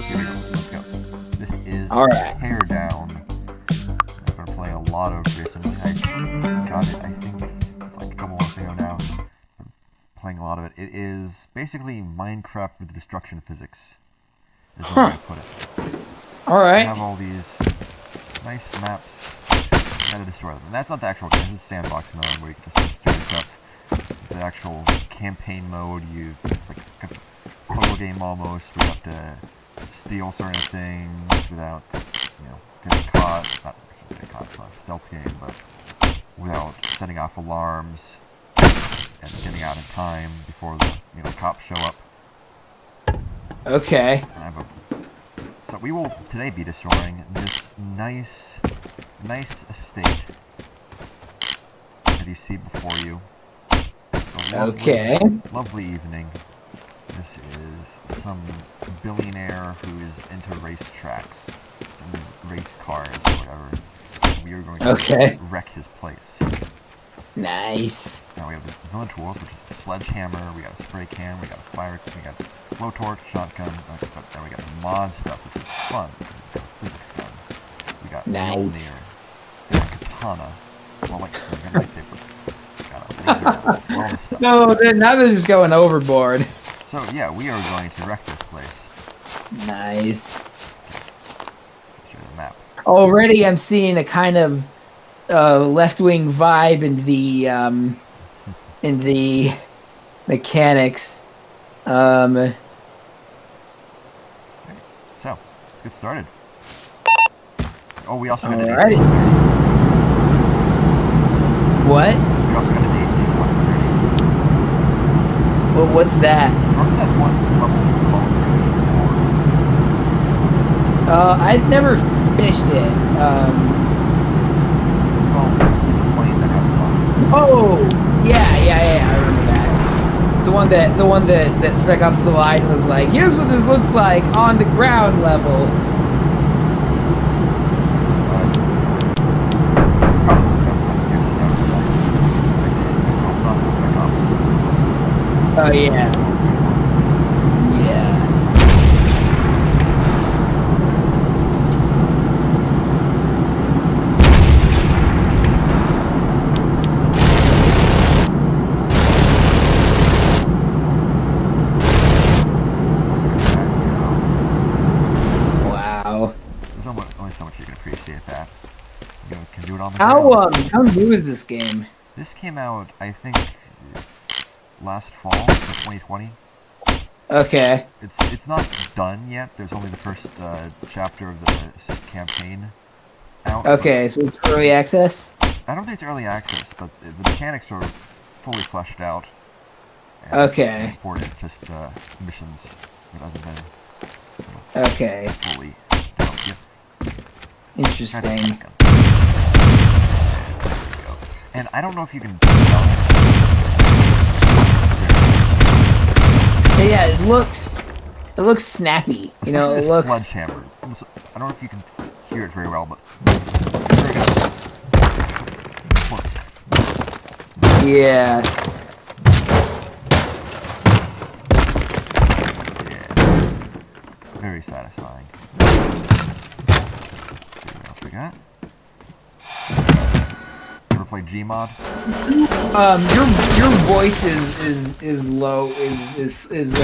here we go. Let's go. This is Alright. Teardown. I've been playing a lot of recently. I got it, I think, like a couple months ago now. I'm playing a lot of it. It is basically Minecraft with destruction physics. Is one way to put it. Alright. You have all these nice maps. You gotta destroy them. And that's not the actual game. This is sandbox mode where you can just destroy stuff. The actual campaign mode, it's like a puzzle game almost, where you have to steal certain things without, getting caught. Not getting caught, it's not a stealth game, but without setting off alarms and getting out in time before the cops show up. Okay. So we will today be destroying this nice estate that you see before you. Okay. Lovely evening. This is some billionaire who is into racetracks and race cars or whatever. We are going to wreck his place. Nice. Now we have the villain tools, which is the sledgehammer, we got a spray can, we got a fire, we got a blowtorch, shotgun, and we got the mod stuff, which is fun. We got a physics gun. We got Mjolnir, we got a katana, well, like a lightsaber. No, now they're just going overboard. So yeah, we are going to wreck this place. Nice. Show you the map. Already, I'm seeing a kind of left-wing vibe in the mechanics. So let's get started. Oh, we also got an AC. What? We also got an AC 130. Well, what's that? Remember that one level called I'd never finished it. well, it's a plane that has bombs. Oh, yeah, I remember that. The one that Spec Ops The Line was like, here's what this looks like on the ground level. Oh yeah. Yeah. Wow. There's only so much you can appreciate that. You can do it on the How ground. new is this game? This came out, I think, last fall, so 2020. Okay. It's not done yet. There's only the first chapter of the campaign out. Okay, so it's early access? I don't think it's early access, but the mechanics are fully fleshed out. And Okay. important, just missions that hasn't been Okay. fully developed yet. Interesting. And I don't know if you can Yeah, it looks snappy. It looks. Sledgehammer. I don't know if you can hear it very well, but there we go. Yeah. Very satisfying. Let's see what else we got. You ever play Gmod? Your voice is low isn't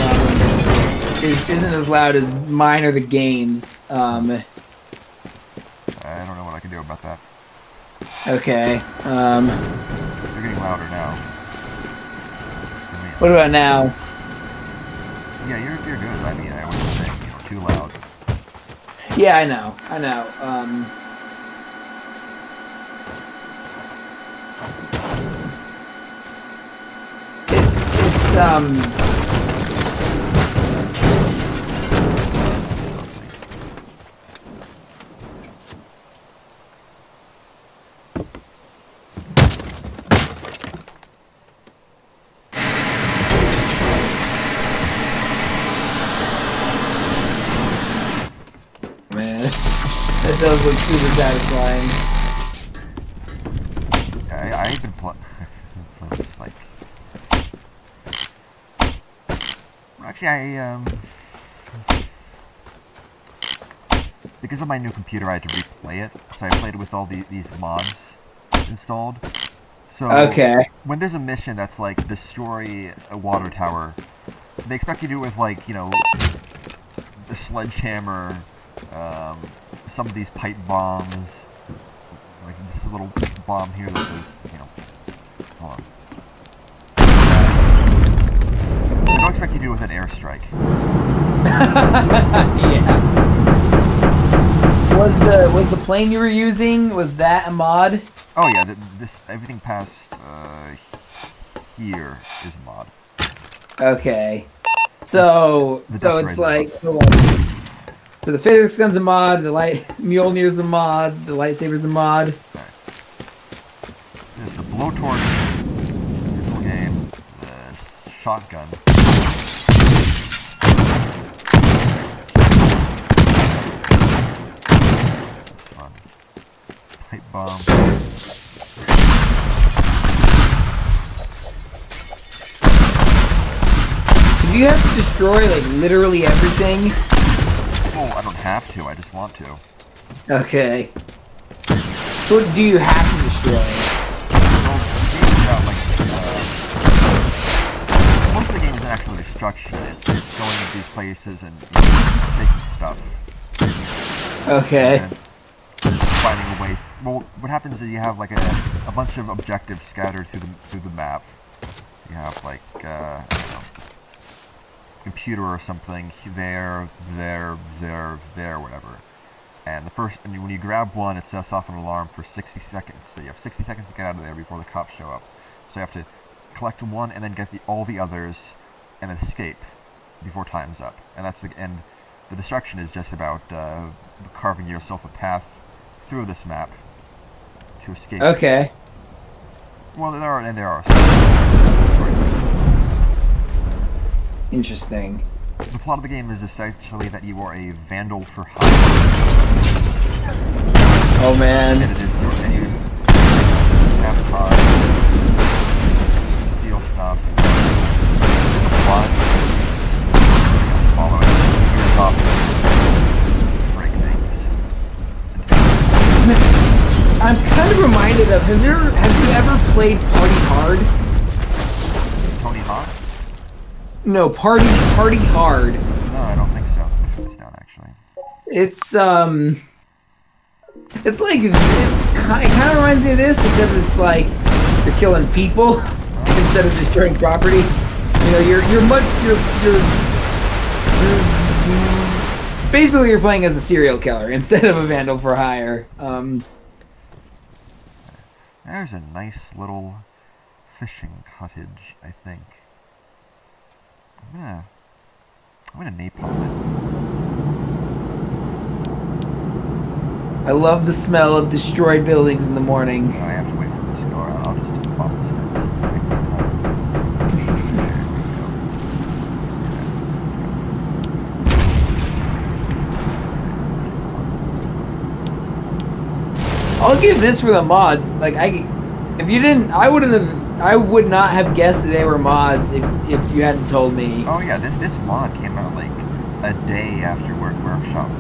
as loud as mine or the games. I don't know what I can do about that. Okay. They're getting louder now. What about now? Yeah, you're good. I mean, I wasn't saying too loud. Yeah, I know. It's man, that does look super satisfying. I've been playing this like Actually, because of my new computer, I had to replay it. So I played it with all these mods installed. So when there's a mission that's like destroy a water tower, they expect you to do it with like, you know, the sledgehammer, some of these pipe bombs, like this little bomb here that says, you know, hold on. I don't expect you to do it with an airstrike. Yeah. Was the plane you were using, was that a mod? Oh yeah, this everything past here is mod. Okay. So it's like so the physics gun's a mod, the light Mjolnir's a mod, the lightsaber's a mod. Right. There's the blowtorch in the game, the shotgun. Fun. Pipe bomb. Do you have to destroy like literally everything? Oh, I don't have to. I just want to. Okay. So what do you have to destroy? Well, most of the game isn't actually destruction. It's going to these places and taking stuff. Okay. And finding a way. Well, what happens is you have like a bunch of objectives scattered through the map. You have like I don't know, computer or something there, whatever. And when you grab one, it sets off an alarm for 60 seconds. So you have 60 seconds to get out of there before the cops show up. So you have to collect one and then get all the others and then escape before time's up. And the destruction is just about carving yourself a path through this map to escape. Okay. Well, there are. Interesting. The plot of the game is essentially that you are a vandal for hire. Oh man. And it is your name. Sabotage. Steal stuff. Plot. Follow it. You're top. Break things. I'm kind of reminded of have you ever played Party Hard? Tony Hawk? No, Party Hard. No, I don't think so. Let's put this down actually. It kind of reminds me of this, except it's like you're killing people instead of destroying property. You know, you're basically you're playing as a serial killer instead of a vandal for hire. There's a nice little fishing cottage, I think. I'm gonna napalm I love the smell of destroyed buildings in the morning. it. I have to wait for this to go around. I'll just bump this fence. I'll give this for the mods. Like if you didn't, I would not have guessed that they were mods if you hadn't told me. Oh yeah, this mod came out like a day after workshop.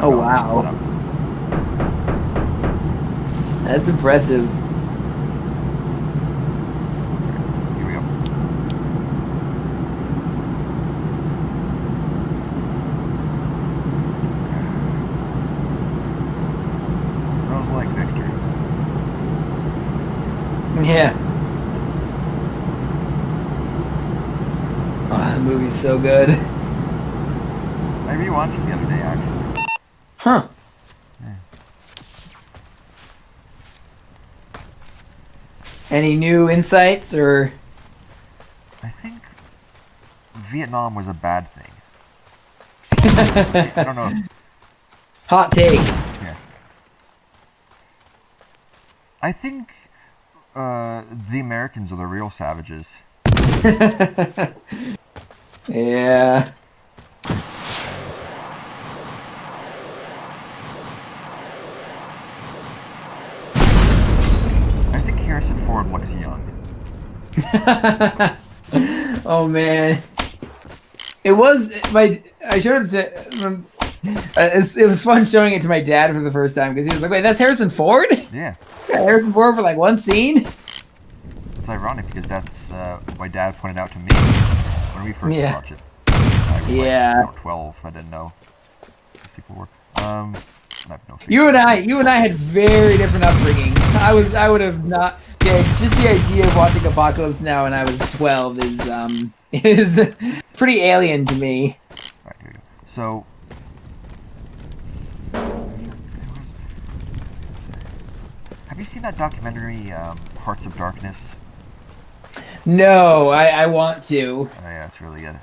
Oh wow, that's impressive. Here we go. Smells like victory. Yeah. Oh, the movie's so good. I rewatched it the other day actually. Huh. Yeah. Any new insights or? I think Vietnam was a bad thing. I don't know. Hot take. Yeah. I think the Americans are the real savages. Yeah. I think Harrison Ford looks young. Oh man. It was I showed it to It was fun showing it to my dad for the first time because he was like, "Wait, that's Harrison Ford? Yeah. Harrison Ford for like one scene?" It's ironic because that's my dad pointed out to me when we first watched it. I was like 12. I didn't know these people were. You and I had very different upbringings. I would have not. Yeah, just the idea of watching Apocalypse Now when I was 12 is pretty alien to me. Alright, here we go. So, have you seen that documentary, Hearts of Darkness? No, I want to. Oh yeah, it's really good.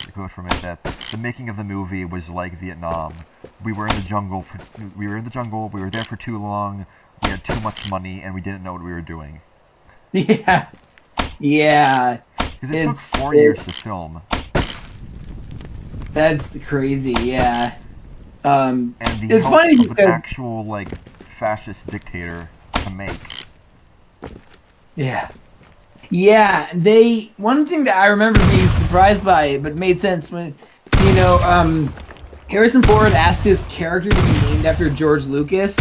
The quote from it that the making of the movie was like Vietnam. We were in the jungle. We were there for too long. We had too much money, and we didn't know what we were doing. Yeah, yeah. Because it took 4 years to film. That's crazy. Yeah. And the it's funny of because an actual like fascist dictator to make. Yeah. Yeah, one thing that I remember being surprised by, but made sense when, Harrison Ford asked his character to be named after George Lucas,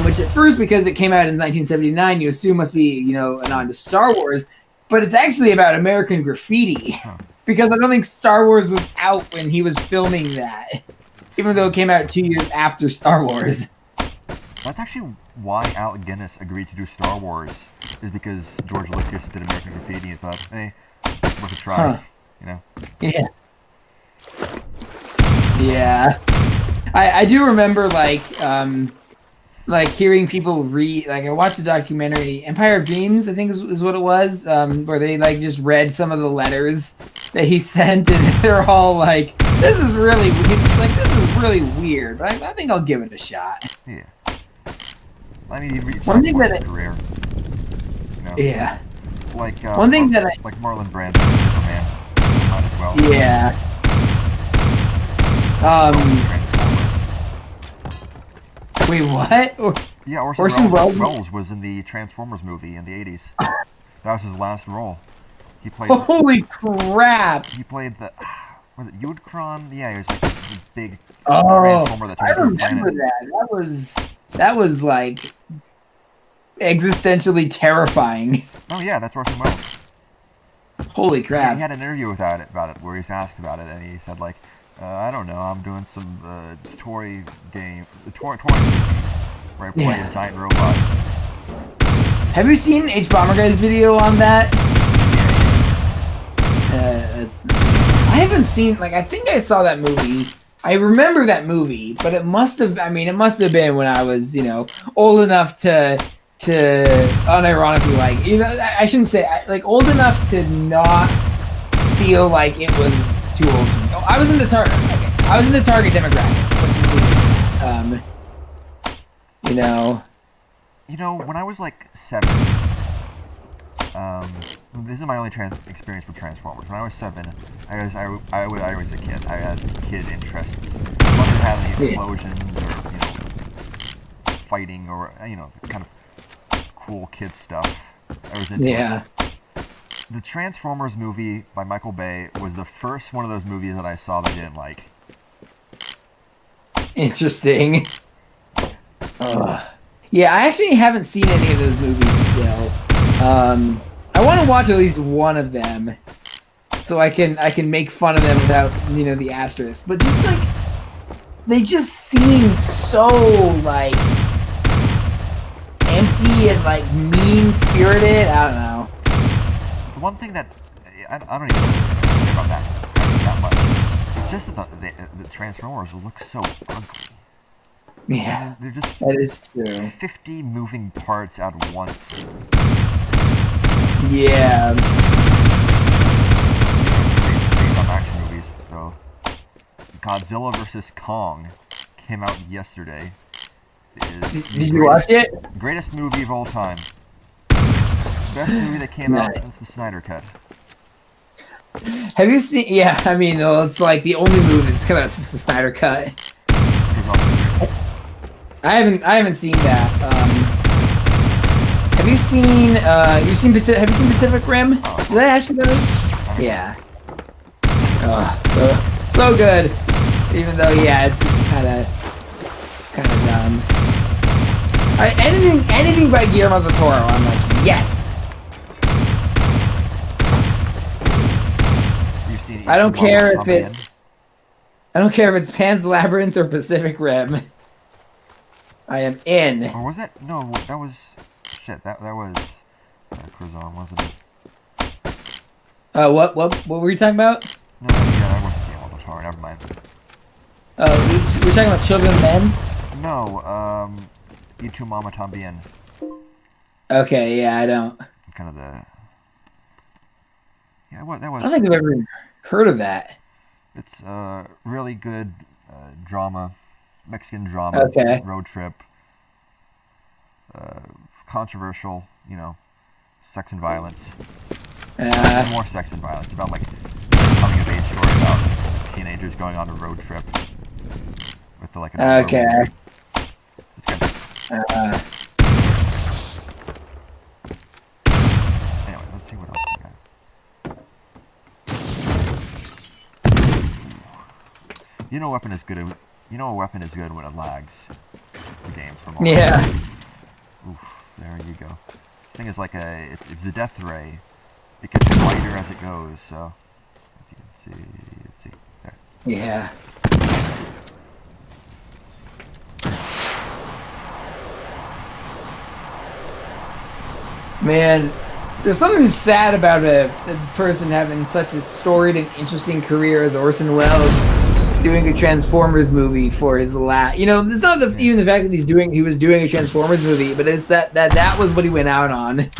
which at first, because it came out in 1979, you assume must be, a nod to Star Wars, but it's actually about American Graffiti, because I don't think Star Wars was out when he was filming that, even though it came out 2 years after Star Wars. That's actually why Alec Guinness agreed to do Star Wars, is because George Lucas did American Graffiti and thought, hey, worth a try, Yeah. Yeah. I do remember, hearing people read, I watched a documentary, Empire of Dreams, I think is what it was, where they, just read some of the letters that he sent, and they're all like, this is really weird, but I think I'll give it a shot. Yeah. I mean, one thing that career. Yeah. Like one thing that like Marlon Brando, Superman, might as well. Yeah. Wait, what? Yeah, Orson Welles was in the Transformers movie in the 80s. That was his last role. He played. Holy crap! He played the. Was it Unicron? Yeah, he was like the big Transformer that I remember that. That was like existentially terrifying. Oh yeah, that's Orson Welles. Holy crap! Yeah, he had an interview about it where he's asked about it, and he said like, I don't know, I'm doing some toy movie where I play a giant robot. Have you seen H Bomber Guy's video on that? I haven't seen, I think I saw that movie. I remember that movie, but it must have been when I was, old enough to unironically I shouldn't say, old enough to not feel like it was too old for me. Oh, I was in the target demographic. When I was like 7, this is my only experience with Transformers. When I was 7, I was a kid. I had kid interests. I wanted to have any explosions or, fighting or, kind of cool kid stuff. I was into it. The Transformers movie by Michael Bay was the first one of those movies that I saw that I didn't like. Interesting. Yeah, I actually haven't seen any of those movies still. I want to watch at least one of them, so I can make fun of them without the asterisk. But just they just seem so empty and mean spirited. I don't know. The one thing that I don't even care about that much. It's just that the Transformers look so ugly. Yeah, they're just that is true. 50 moving parts at once. Yeah. Based on action movies, so Godzilla vs. Kong came out yesterday. Did you watch it? Greatest movie of all time. Best movie that came out since the Snyder Cut. Have you seen? Yeah, it's the only movie that's come out since the Snyder Cut. I haven't seen that. Have you seen Pacific Rim? Did I ask you about it? Yeah. Oh, so good. Even though, yeah, it's kind of dumb. Anything by Guillermo del Toro, I'm like, yes. I don't care if it's Pan's Labyrinth or Pacific Rim. I am in. Or was that? No, that was shit. That was Curzon, wasn't it? What were you talking about? No, yeah, that wasn't Guillermo del Toro. Never mind. We're talking about Children of Men? No, Y Tu Mama Tambien. Okay, yeah, I don't. Kind of the. Yeah, what that was. I don't think I've ever heard of that. It's really good drama, Mexican drama, okay. Road trip. Controversial, you know, sex and violence. More sex and violence. About like coming of age story about teenagers going on a road trip with like a okay. Anyway, let's see what else I got. You know, a weapon is good. You know, a weapon is good when it lags. The game from all. Yeah. Oof, there you go. This thing is like it's a death ray. It gets lighter as it goes. So, if you can see, let's see. There. Yeah. Man, there's something sad about a person having such a storied and interesting career as Orson Welles doing a Transformers movie for his last. You know, it's not even the fact that he was doing a Transformers movie, but it's that was what he went out on. And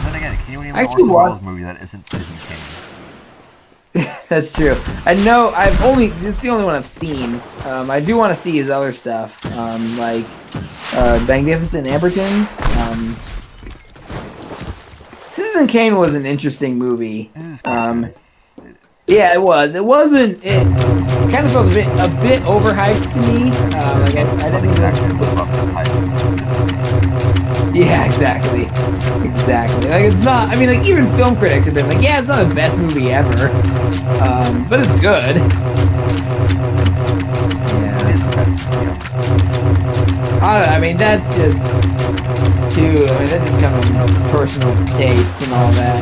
then again, can you name an Orson Welles movie that isn't Citizen Kane? That's true. I know. It's the only one I've seen. I do want to see his other stuff, like Magnificent Ambertons. Citizen Kane was an interesting movie. Yeah, it was. It wasn't. It kind of felt a bit overhyped to me. Like I didn't even. Yeah, exactly. Like it's not. I mean, like even film critics have been like, yeah, it's not the best movie ever, but it's good. Yeah. I don't know. I mean, that's just that's just kind of personal taste and all that.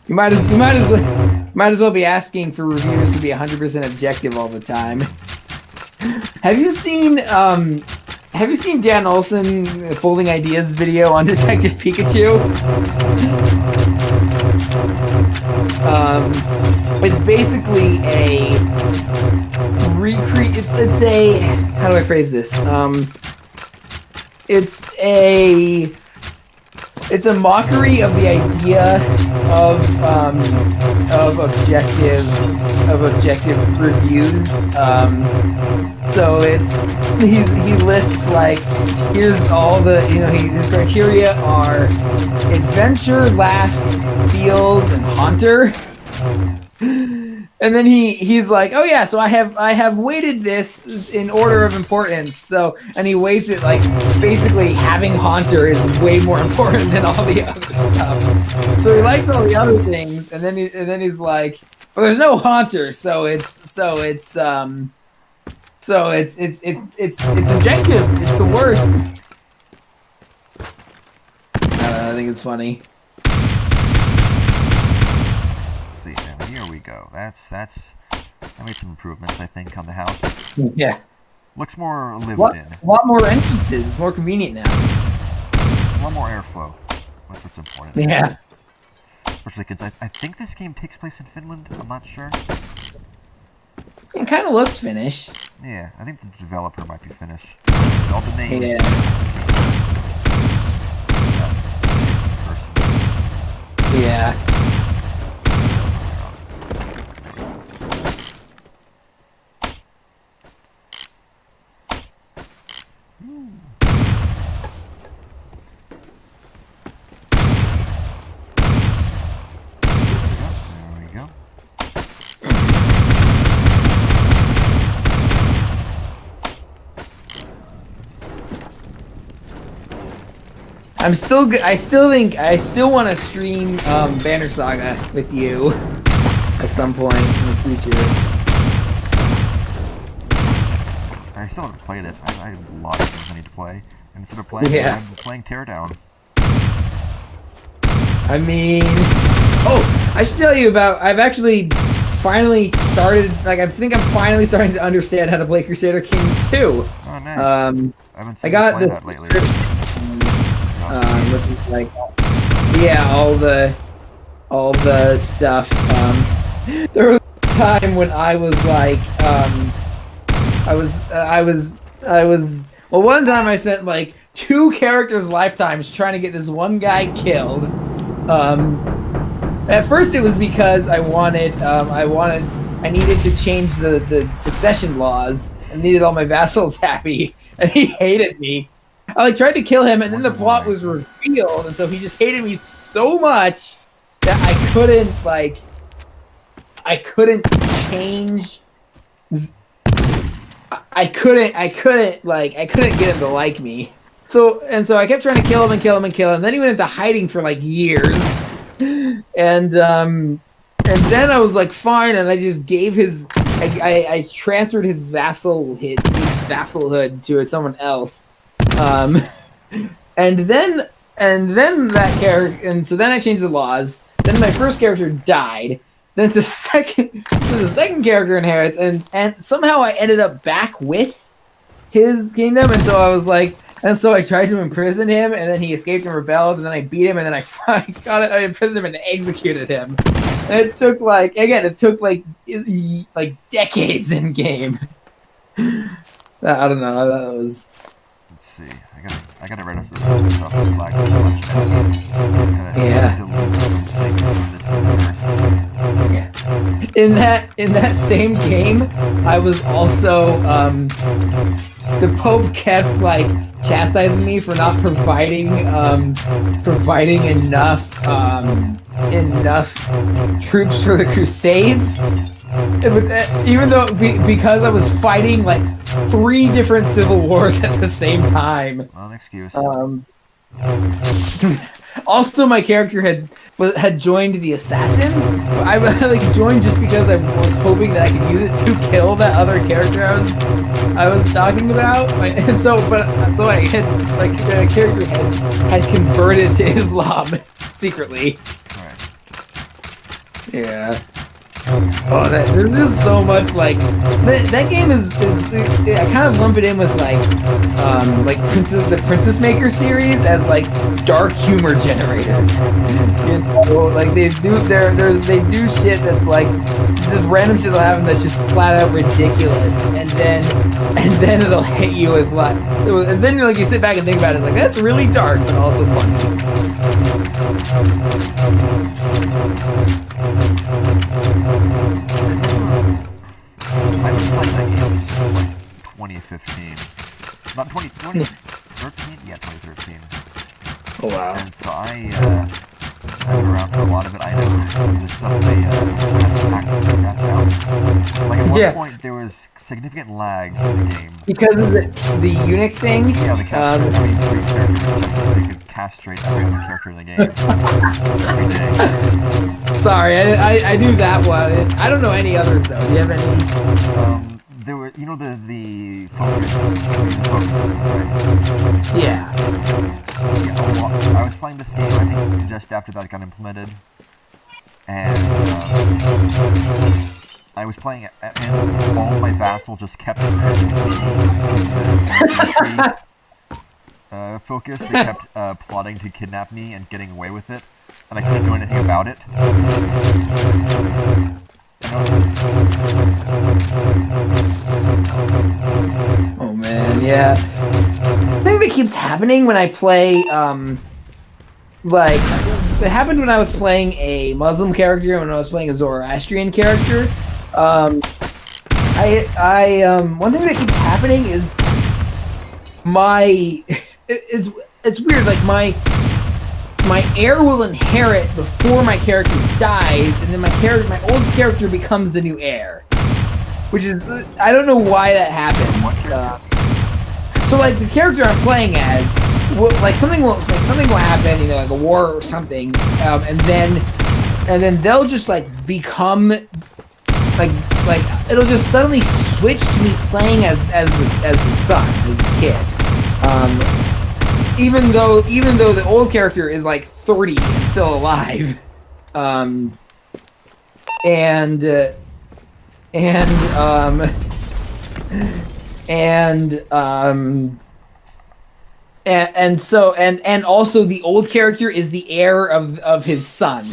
You might as well be asking for reviewers to be 100% objective all the time. Have you seen Dan Olson Folding Ideas video on Detective Pikachu? It's basically a it's a, how do I phrase this? It's a mockery of the idea of objective reviews. So he lists like, here's all the, his criteria are adventure, laughs, feels, and haunter. And then he's like, oh yeah, so I have weighted this in order of importance. So, and he weights it like basically having haunter is way more important than all the other stuff. So he likes all the other things, and then he's like, well, there's no haunter, so it's objective. It's the worst. I think it's funny. Here we go. I made some improvements, I think, on the house. Yeah. Looks more lived in. A lot more entrances. It's more convenient now. A lot more airflow. That's what's important. Yeah. Especially because I think this game takes place in Finland. I'm not sure. It kind of looks Finnish. Yeah, I think the developer might be Finnish. All the names. Yeah. Yeah. I still want to stream Banner Saga with you. at some point in the future. I still haven't played it. I have a lot of things I need to play. And instead of playing it, Yeah. I'm playing Teardown. I mean, oh, I should tell you about. I've actually finally started. Like, I think I'm finally starting to understand how to play Crusader Kings 2. Oh, nice. I I got play the that lately. which is like, yeah, all the stuff. There was a time when I was like, well, one time I spent like 2 characters' lifetimes trying to get this one guy killed. At first it was because I needed to change the succession laws and needed all my vassals happy, and he hated me. I like tried to kill him, and then the plot was revealed, and so he just hated me so much that I couldn't change. I couldn't get him to like me. So I kept trying to kill him. And then he went into hiding for like years. And then I was like, fine, and I just gave I transferred his vassalhood to someone else. And then that character, and so then I changed the laws. Then my first character died. Then the second character inherits, and somehow I ended up back with his kingdom, and so I was like, and so I tried to imprison him, and then he escaped and rebelled, and then I beat him, and then I imprisoned him and executed him. And it took like decades in game. I don't know. That was. Let's see. I gotta write up the stuff. Yeah. In that same game, I was also the Pope kept like chastising me for not providing enough troops for the Crusades. Even though because I was fighting like 3 different civil wars at the same time. Not an excuse. Also, my character had joined the Assassins. I like joined just because I was hoping that I could use it to kill that other character I was talking about. My character had converted to Islam secretly. Right. Yeah. Oh, there's just so much like that game is I kind of lump it in with like the Princess Maker series as like dark humor generators. You know, like they do shit that's like just random shit will happen that's just flat out ridiculous, and then it'll hit you with what, and then like you sit back and think about it, like that's really dark but also funny. I was playing that game in 2015. Not 2013? Yeah, 2013. Oh wow. And so I've been around for a lot of it. I know the stuff they had to that down. Like at one point there was significant lag in the game. Because of the eunuch thing? Yeah, the castrate. I mean, 3 characters. They could castrate every other character in the game. Every day. Sorry, I knew that one. I don't know any others though. Do you have any? There were, you know, the focus, right? Yeah. Yeah, I was playing this game, I think, just after that got implemented, and I was playing it, and all my vassals just kept focus. They kept plotting to kidnap me and getting away with it, and I couldn't do anything about it. Oh man, yeah. The thing that keeps happening when I play, like, it happened when I was playing a Muslim character and when I was playing a Zoroastrian character. One thing that keeps happening is it's weird, like my heir will inherit before my character dies, and then my old character becomes the new heir, which is, I don't know why that happens. So like the character I'm playing as, something will happen, you know, like a war or something, and then then they'll just like become like it'll just suddenly switch to me playing as the son, as the kid. Even though the old character is like 30 and still alive. And also the old character is the heir of his son.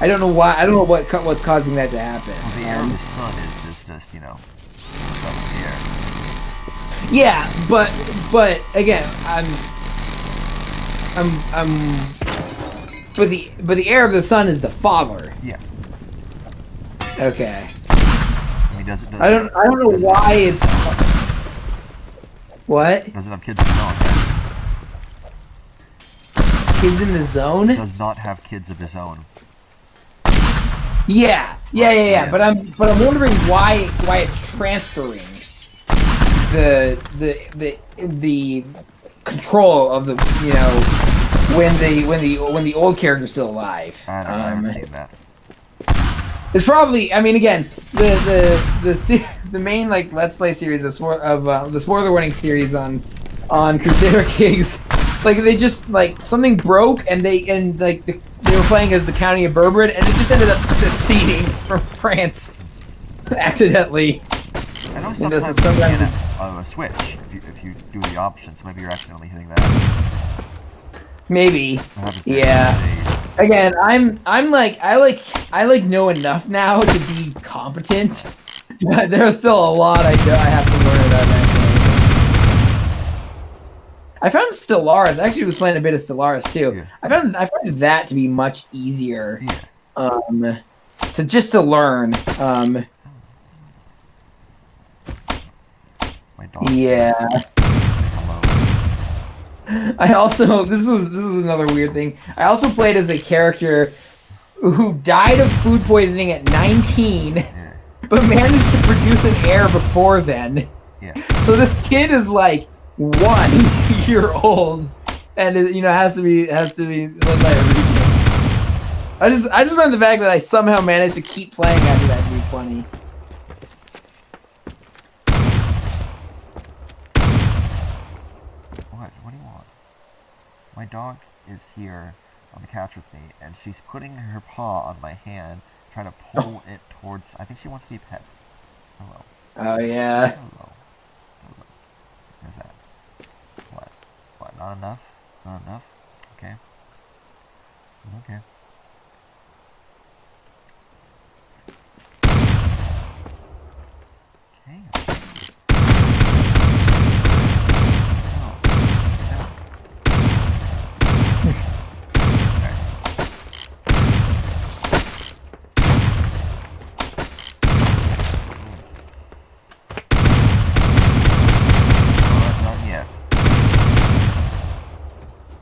I don't know why. I don't know what's causing that to happen. Well, the heir of his son is just the heir. Yeah, but again, but the heir of the son is the father. Yeah. Okay. I don't know why it's. What? Doesn't have kids of his own. Kids in the zone? Does not have kids of his own. Yeah. But I'm wondering why it's transferring the control of the when the old character's still alive. I haven't seen that. It's probably. I mean, again, the main like Let's Play series of the spoiler warning series on Crusader Kings, like they just like something broke and they were playing as the county of Bourbon and it just ended up seceding from France accidentally. I know sometimes you can a switch if you do the options. Maybe you're accidentally hitting that. Maybe. Yeah. Again, I'm like I know enough now to be competent, but there's still a lot I have to learn about that game. I found Stellaris. I actually was playing a bit of Stellaris too. Yeah. I found that to be much easier. Yeah. To learn. My dog. Yeah. I also this is another weird thing. I also played as a character who died of food poisoning at 19, but managed to produce an heir before then. Yeah. So this kid is like 1 year old, and has to be led by a region. I just find the fact that I somehow managed to keep playing after that to be funny. What do you want? My dog is here on the couch with me, and she's putting her paw on my hand, trying to pull it towards. I think she wants to be pet. Hello. Oh yeah. Hello. Where's that? What? Not enough? Not enough? Okay. Okay. Okay.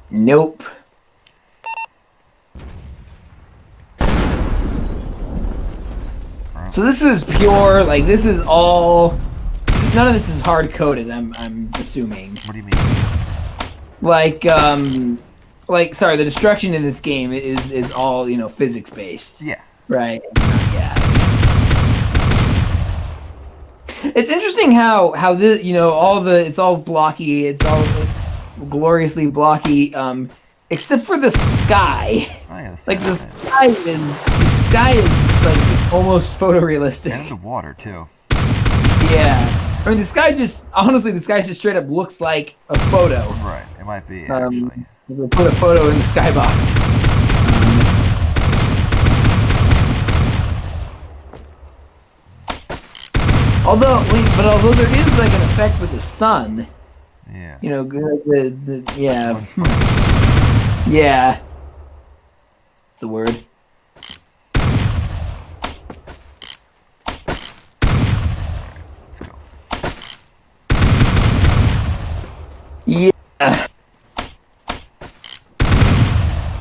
Nope. So this is pure, like this is all. None of this is hard coded. I'm assuming. What do you mean? Sorry, the destruction in this game is all physics based. Yeah. Right. Yeah. It's interesting how this it's all blocky. It's all gloriously blocky, except for the sky. Oh, yeah, the sky is like almost photorealistic. And the water too. Yeah, I mean the sky just straight up looks like a photo. Right, it might be actually. We'll put a photo in the skybox. Although there is like an effect with the sun. Yeah. Yeah. Yeah. The word. Let's go. Yeah.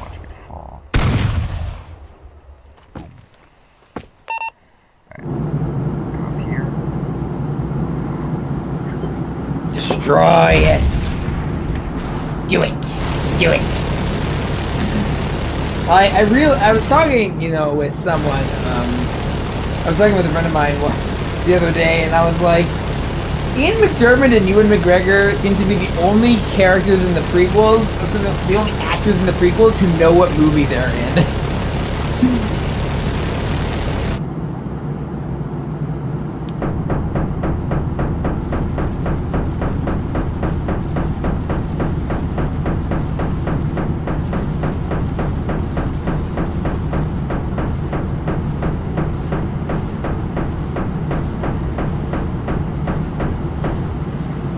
Watch it fall. Boom. Alright. Go up here. Destroy it. Do it. I was talking, with someone. I was talking with a friend of mine the other day, and I was like, Ian McDermott and Ewan McGregor seem to be the only characters in the prequels, the only actors in the prequels who know what movie they're in.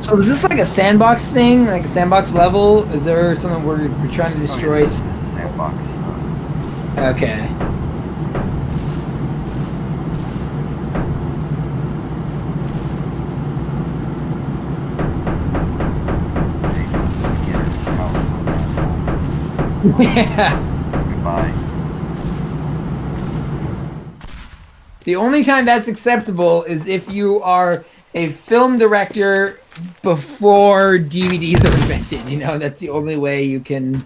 So is this like a sandbox thing, like a sandbox level? Is there something we're trying to destroy? It's a sandbox. Okay. Yeah. Goodbye. The only time that's acceptable is if you are a film director before DVDs are invented. That's the only way you can like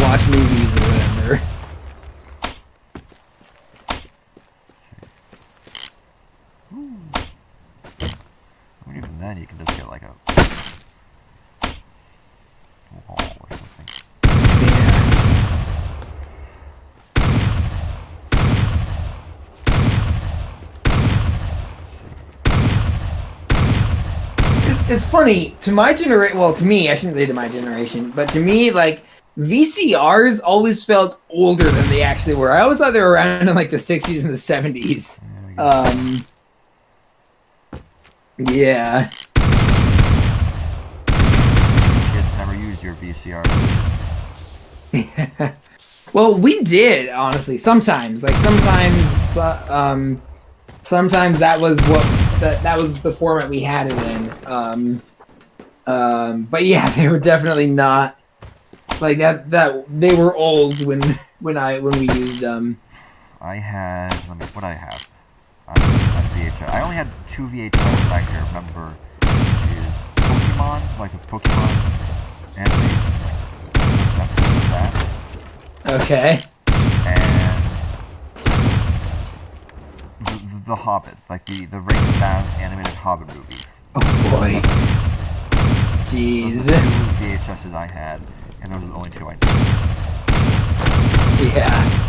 watch movies or whatever. I mean, even then, you can just get like a wall or something. Yeah. It's funny, to my generation, well, to me, I shouldn't say to my generation, but to me, like, VCRs always felt older than they actually were. I always thought they were around in, like, the 60s and the 70s. Yeah. Kids never used your VCR. Well, we did, honestly, sometimes. Like, sometimes that was that was the format we had it in. But yeah, they were definitely not like that. They were old when we used them. I had what I have. I had VHS. I only had 2 VHS that I can remember. Is Pokemon, like the Pokemon anime, like that. Okay. And the Hobbit, like the Ring of Bass animated Hobbit movie. Oh boy. Jeez. Those are the 2 VHSs I had, and those are the only 2 I knew. Yeah.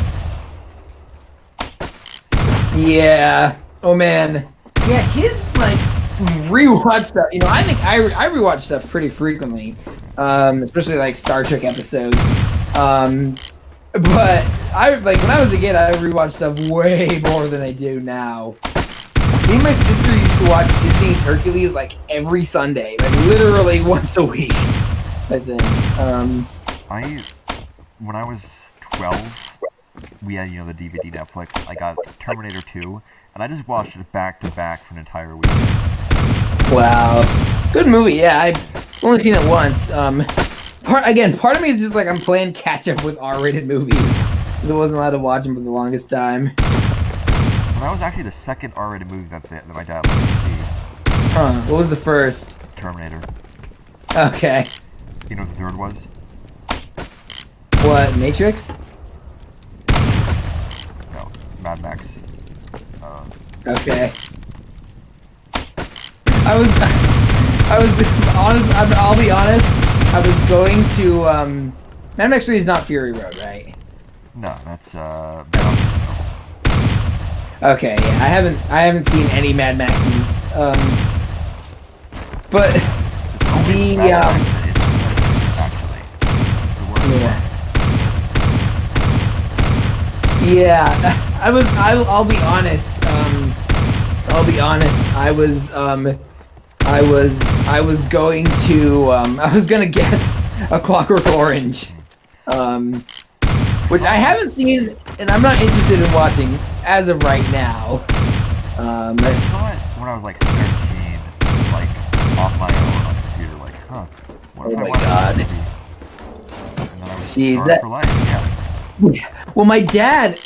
Yeah. Oh man. Yeah, kids like rewatch stuff. I think I rewatch stuff pretty frequently, especially like Star Trek episodes. But when I was a kid, I rewatched stuff way more than I do now. Me and my sister used to watch Disney's Hercules like every Sunday, like literally once a week. I think. When I was 12, we had the DVD Netflix. I got Terminator 2, and I just watched it back to back for an entire week. Wow, good movie. Yeah, I've only seen it once. Part of me is just like I'm playing catch up with R-rated movies because I wasn't allowed to watch them for the longest time. Well, that was actually the second R-rated movie that my dad let me see. Huh? What was the first? Terminator. Okay. You know what the third was? What? Matrix? No, Mad Max. Okay. I was honest. I'll be honest. I was going to Mad Max 3 is not Fury Road, right? No, that's Okay, yeah, I haven't seen any Mad Maxes. But the actually yeah, I'll be honest. I was gonna guess A Clockwork Orange, which I haven't seen, and I'm not interested in watching as of right now. I saw it when I was like 13, like off my own on the computer, like, huh? What if I watch God. this movie? And then I was Jeez, scarred for life. Yeah. Well, my dad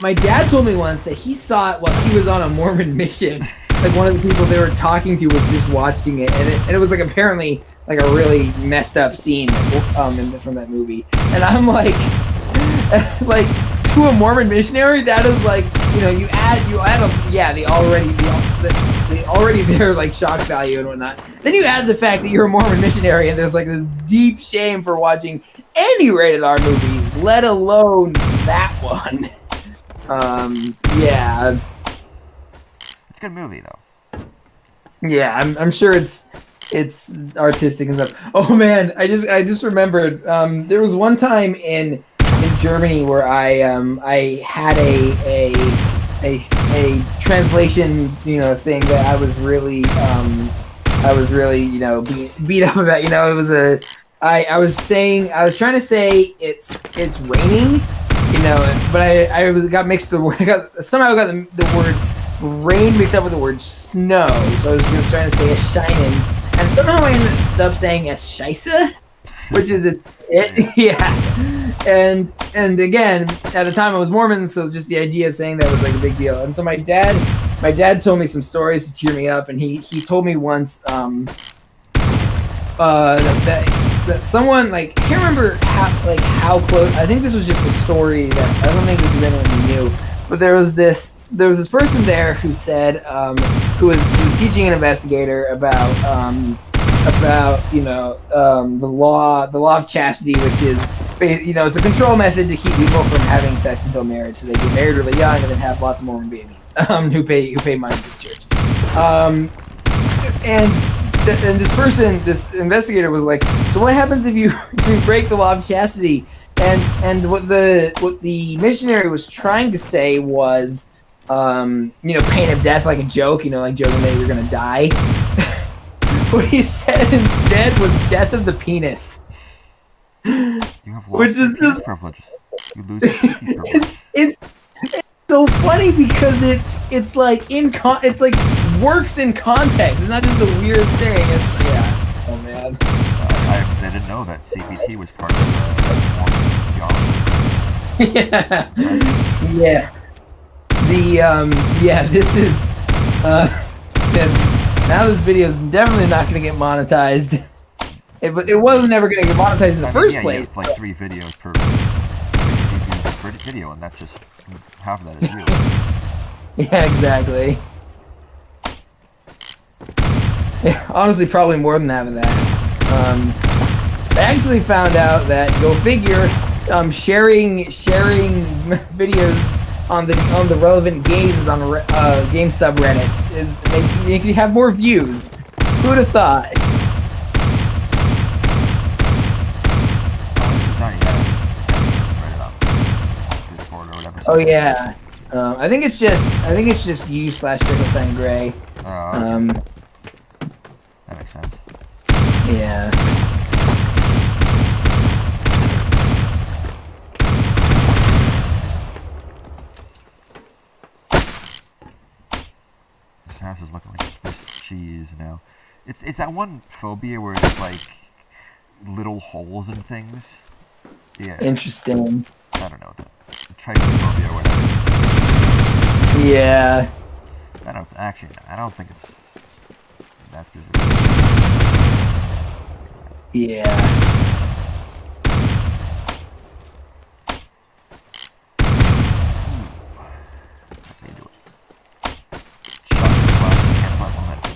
told me once that he saw it while he was on a Mormon mission. Like one of the people they were talking to was just watching it, and it was like apparently like a really messed up scene from that movie. And I'm like, like to a Mormon missionary, that is like, you know, you add the already there like shock value and whatnot. Then you add the fact that you're a Mormon missionary, and there's like this deep shame for watching any rated R movies, let alone that one. Yeah. It's a good movie though. Yeah, I'm sure it's artistic and stuff. Oh man, I just remembered. There was one time in Germany where I had a translation, you know, thing that I was really you know beat up about. You know, it was I was trying to say it's raining, you know, but I got mixed the word. Somehow got the word rain mixed up with the word snow. So I was just trying to say a shinin', and somehow I ended up saying a scheisse, which is it. Yeah. And again, at the time I was Mormon, so just the idea of saying that was like a big deal. And so my dad told me some stories to cheer me up, and he told me once that someone, like, I can't remember how close. I think this was just a story that I don't think this is anyone who knew, but there was this person there who said who was teaching an investigator about you know the law of chastity, which is, you know, it's a control method to keep people from having sex until marriage, so they get married really young and then have lots of Mormon babies who pay money to the church. And this investigator was like, so what happens if you break the law of chastity? And what the missionary was trying to say was, you know, pain of death, like a joke, you know, like joking that you're gonna die. What he said instead was death of the penis. You have lost Which is your just privilege. You lose your privilege. it's so funny because it's like it's like works in context. It's not just a weird thing. It's, yeah. Oh man. I didn't know that CPT was part of the theology. Yeah. Yeah. This is now this video is definitely not going to get monetized. It wasn't ever going to get monetized in the first place. You have like 3 videos per video, and that's just half of that is you. Yeah, exactly. Yeah, honestly, probably more than half of that. I actually found out that, go figure, sharing videos on the relevant games on game subreddits makes you have more views. Who would have thought? Oh yeah, I think it's just you / Jekyllstein Gray. Okay. That makes sense. Yeah. This house is looking like Swiss cheese now. It's that one phobia where it's like little holes in things. Yeah. Interesting. I don't know. Trichophobia or whatever. Yeah. I don't think it's that specific. Yeah. Let me do it. Shot the glass, can't let momentum.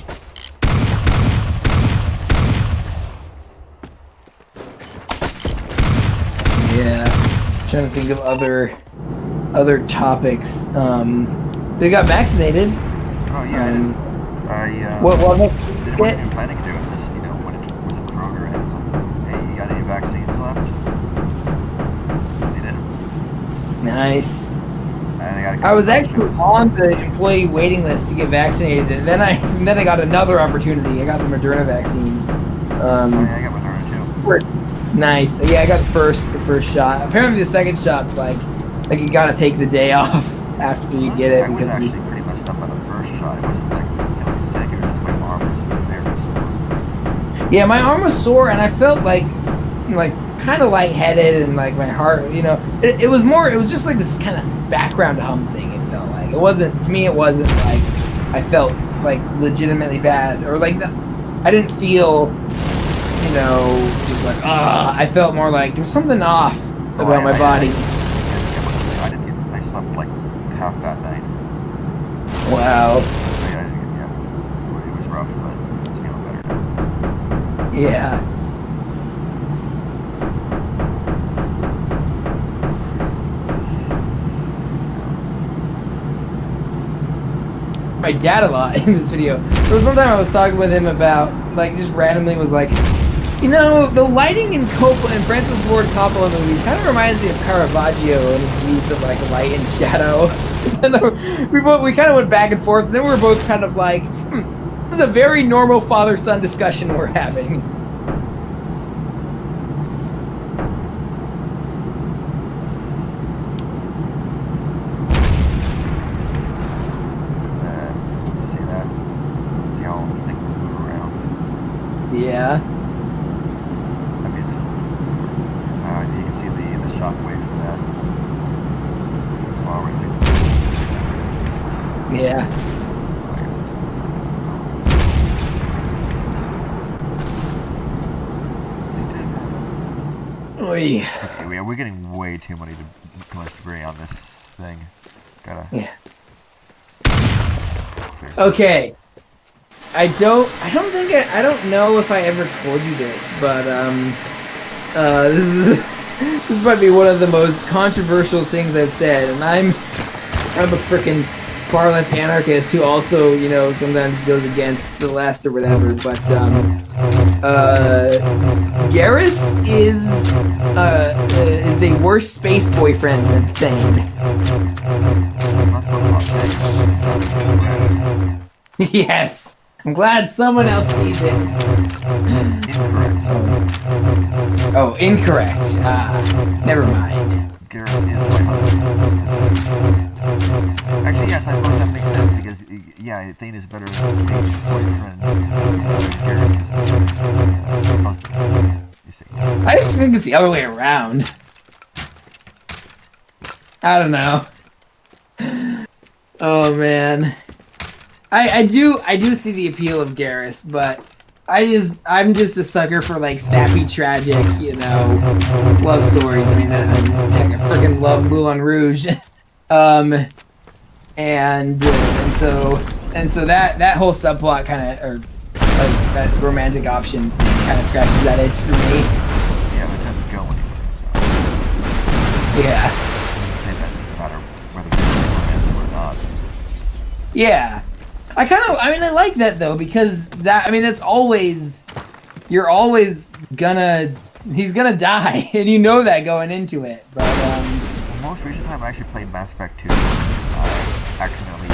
Yeah. I'm trying to think of other topics. They got vaccinated. Oh yeah. I Well, wasn't planning to do it. Just, you know, when it was in Kroger and it was like, hey, you got any vaccines left? They didn't. Nice. And I was actually on the employee waiting list to get vaccinated, and then I got another opportunity. I got the Moderna vaccine. Oh yeah, I got Moderna too. Nice. Yeah, I got the first shot. Apparently, the second shot's like you gotta take the day off after you get it I was because actually pretty messed up on the first shot. It wasn't like feeling sick. It was just my arm was very sore. yeah, my arm was sore, and I felt like kind of lightheaded, and like my heart, you know, it was just like this kind of background hum thing. It felt like it wasn't like I felt like legitimately bad, or like I didn't feel, you know, just like I felt more like there's something off about my body. Wow. So yeah, it was rough, but it's feeling better. Yeah. My dad a lot in this video. There was one time I was talking with him about, like, just randomly was like, you know, the lighting in Coppola and Francis Ford Coppola movies kind of reminds me of Caravaggio and his use of like light and shadow. And we kind of went back and forth, and then we were both kind of like, this is a very normal father-son discussion we're having. Yeah. I mean, you can see the shockwave for that. Yeah. Oy. Okay, we're getting way too much debris on this thing. Gotta. Yeah. Okay. I don't know if I ever told you this, but this might be one of the most controversial things I've said, and I'm a frickin' far left anarchist who also, you know, sometimes goes against the left or whatever, but Garrus is a worse space boyfriend than Thane. Yes. I'm glad someone else sees it. Oh, incorrect. Never mind. Actually, yes, I thought that makes sense because, yeah, Thane is better than Thane's boyfriend. I just think it's the other way around. I don't know. Oh man. I do see the appeal of Garrus, but I'm just a sucker for like sappy, tragic, you know, love stories. I mean, I freaking love Moulin Rouge, and so that whole subplot kind of, or like that romantic option kind of scratches that itch for me. Yeah, but it doesn't go anywhere. So. Yeah. Say that no matter whether it's romantic or not. Yeah. I like that though, because that's always, he's gonna die, and you know that going into it, but, The most recent time I actually played Mass Effect 2, accidentally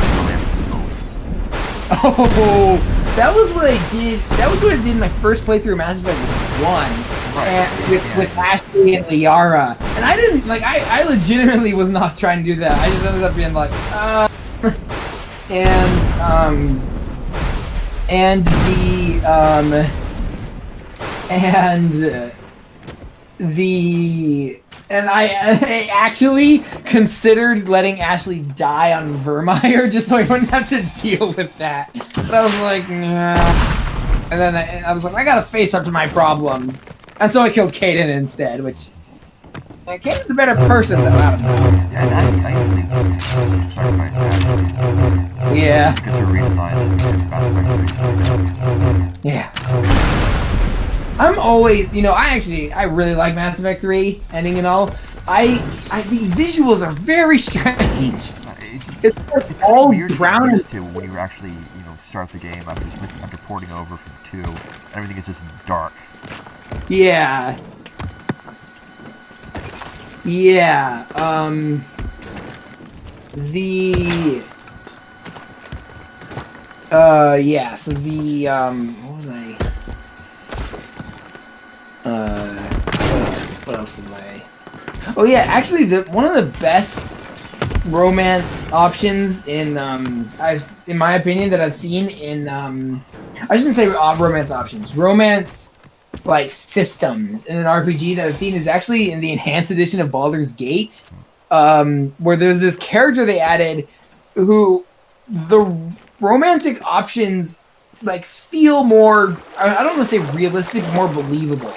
oh, that was what I did in my first playthrough of Mass Effect 1, right. and with Ashley and Liara, and I didn't, like, I legitimately was not trying to do that. I just ended up being like, and I actually considered letting Ashley die on Vermeer just so I wouldn't have to deal with that. But I was like, nah. And then I was like, I gotta face up to my problems. And so I killed Kaden instead, which... Kaden's a better person, though. I don't know. Yeah. Yeah. I'm always, you know, I really like Mass Effect 3 ending and all. The visuals are very strange. It's like all brown and when you actually, you know, start the game after porting over from 2, everything is just dark. Yeah. Yeah, yeah, so what was I, what else was I, oh yeah, actually, one of the best romance options in my opinion, that I've seen in, I shouldn't say romance options, romance, like, systems in an RPG that I've seen is actually in the enhanced edition of Baldur's Gate, where there's this character they added who the romantic options, like, feel more, I don't want to say realistic, more believable.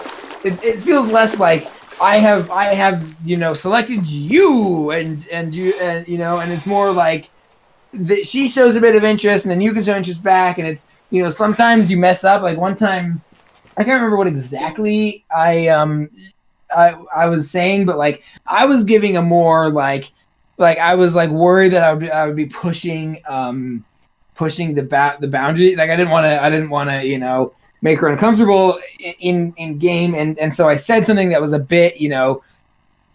It feels less like I have, you know, selected you and you, and, you know, and it's more like she shows a bit of interest, and then you can show interest back, and it's sometimes you mess up. Like one time, I can't remember what exactly I was saying, but like I was giving a more like I was like worried that I would be pushing the boundary. Like I didn't want to make her uncomfortable in game, and so I said something that was a bit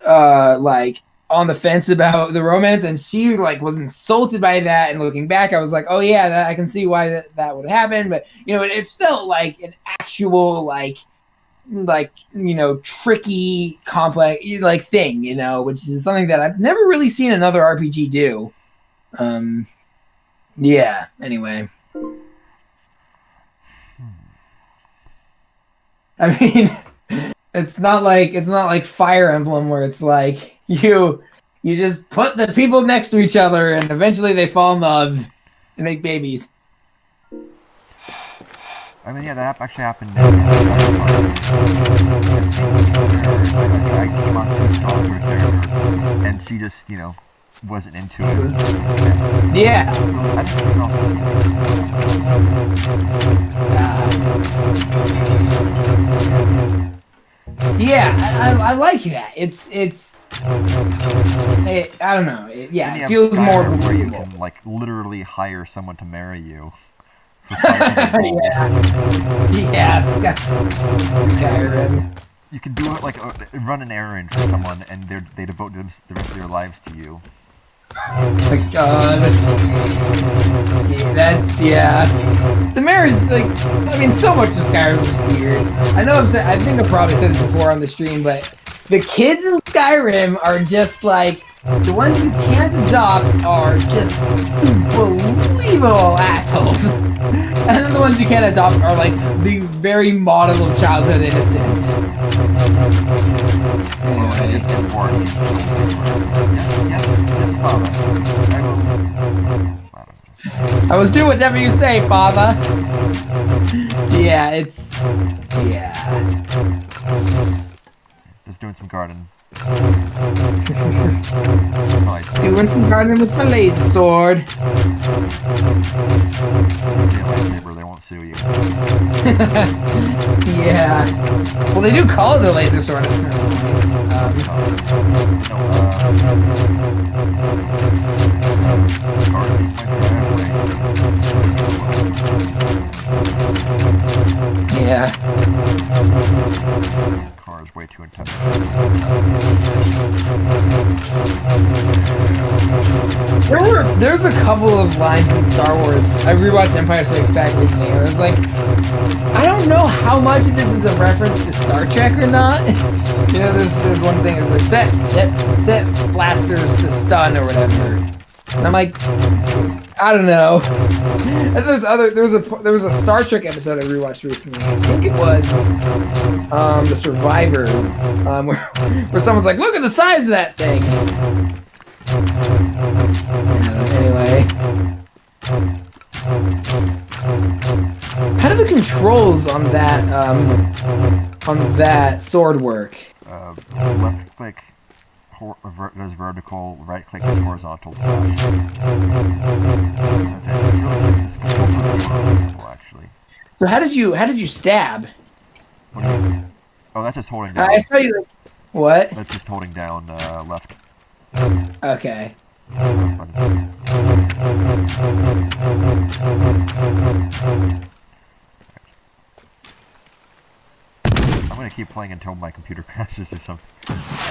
like on the fence about the romance, and she like was insulted by that. And looking back, I was like, oh yeah, I can see why that would happen. But it felt like an actual like tricky, complex like thing, which is something that I've never really seen another RPG do. Yeah. Anyway. I mean, it's not like Fire Emblem where it's like you just put the people next to each other and eventually they fall in love and make babies. I mean, yeah, that actually happened. I came on to install her there, and she just, wasn't into it. Yeah. Yeah, I like that. I don't know. It feels more where you can like literally hire someone to marry you. Yeah. Skyrim. You can do it like run an errand for someone, and they devote the rest of their lives to you. Oh my god. The marriage, so much of Skyrim is weird. I think I probably said this before on the stream, but the kids in Skyrim are just like, the ones you can't adopt are just unbelievable assholes. And then the ones you can't adopt are like the very model of childhood innocence. Anyway. I was doing whatever you say, Father. Yeah. Just doing some garden. Doing some gardening with my laser sword. They won't sue you. Yeah. Well, they do call it a laser sword at certain points. Yeah. Car is way too intense. There's a couple of lines in Star Wars. I rewatched Empire Strikes Back recently, and I was like, I don't know how much of this is a reference to Star Trek or not. There's one thing is like set blasters to stun or whatever, and I'm like, I don't know. And there was a Star Trek episode I rewatched recently. I think it was The Survivors, where someone's like, look at the size of that thing. Anyway, how do the controls on that sword work? Left click does vertical, right click is horizontal. Actually. So how did you stab? What do you mean? Oh, that's just holding down. I saw you. What? That's just holding down left. Okay. I'm gonna keep playing until my computer crashes or something.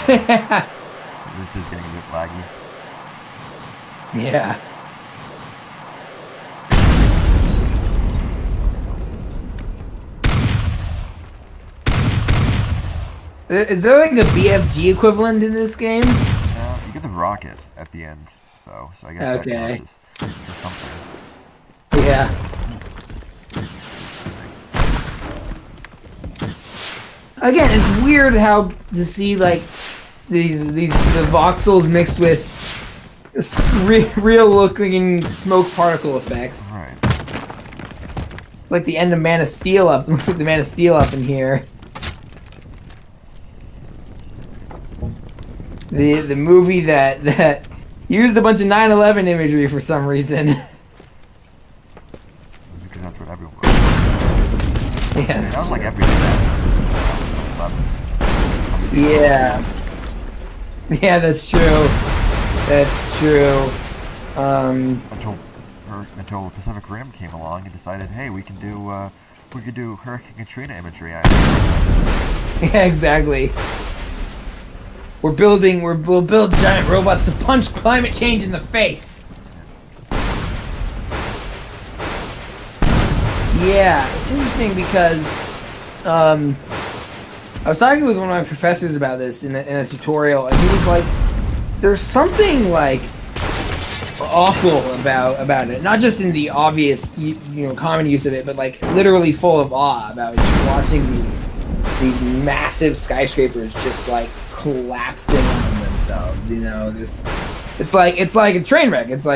This is getting a bit laggy. Yeah. Is there like a BFG equivalent in this game? You get the rocket at the end, so I guess okay. That is something. Yeah. Again, it's weird how to see like the voxels mixed with real looking smoke particle effects. Right. It's like the end of Man of Steel up. Looks like the Man of Steel up in here. The movie that Used a bunch of 9/11 imagery for some reason. Because that's what everyone. Yeah. That was like everything. Yeah. Yeah, that's true. That's true. Until Pacific Rim came along and decided, hey, we could do Hurricane Katrina imagery. Yeah, exactly. We'll build giant robots to punch climate change in the face. Yeah, it's interesting because I was talking with one of my professors about this in a tutorial, and he was like, "There's something like awful about it. Not just in the obvious, common use of it, but like literally full of awe about just watching these massive skyscrapers just like collapsed in on themselves. It's like a train wreck. It's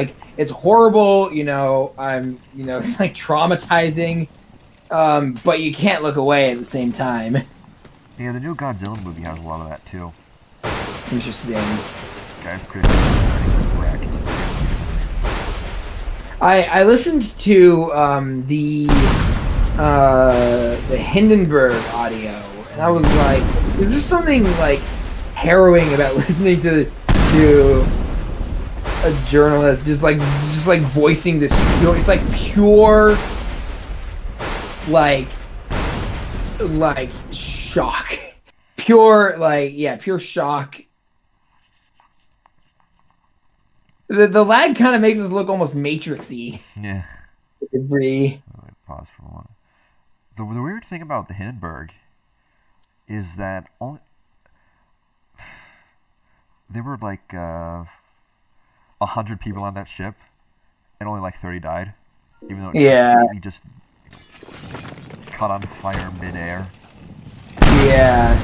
horrible. It's like traumatizing. But you can't look away at the same time. Yeah, the new Godzilla movie has a lot of that too. Interesting. Skyscrapers wreck. I listened to the Hindenburg audio, and I was like, there's just something like harrowing about listening to a journalist just like voicing this pure. It's like pure, like shock, pure pure shock. The lag kind of makes us look almost Matrix-y. Yeah. Debris. Pause for a moment. The weird thing about the Hindenburg is that there were like 100 people on that ship, and only like 30 died, even though it completely just caught on fire midair. Yeah.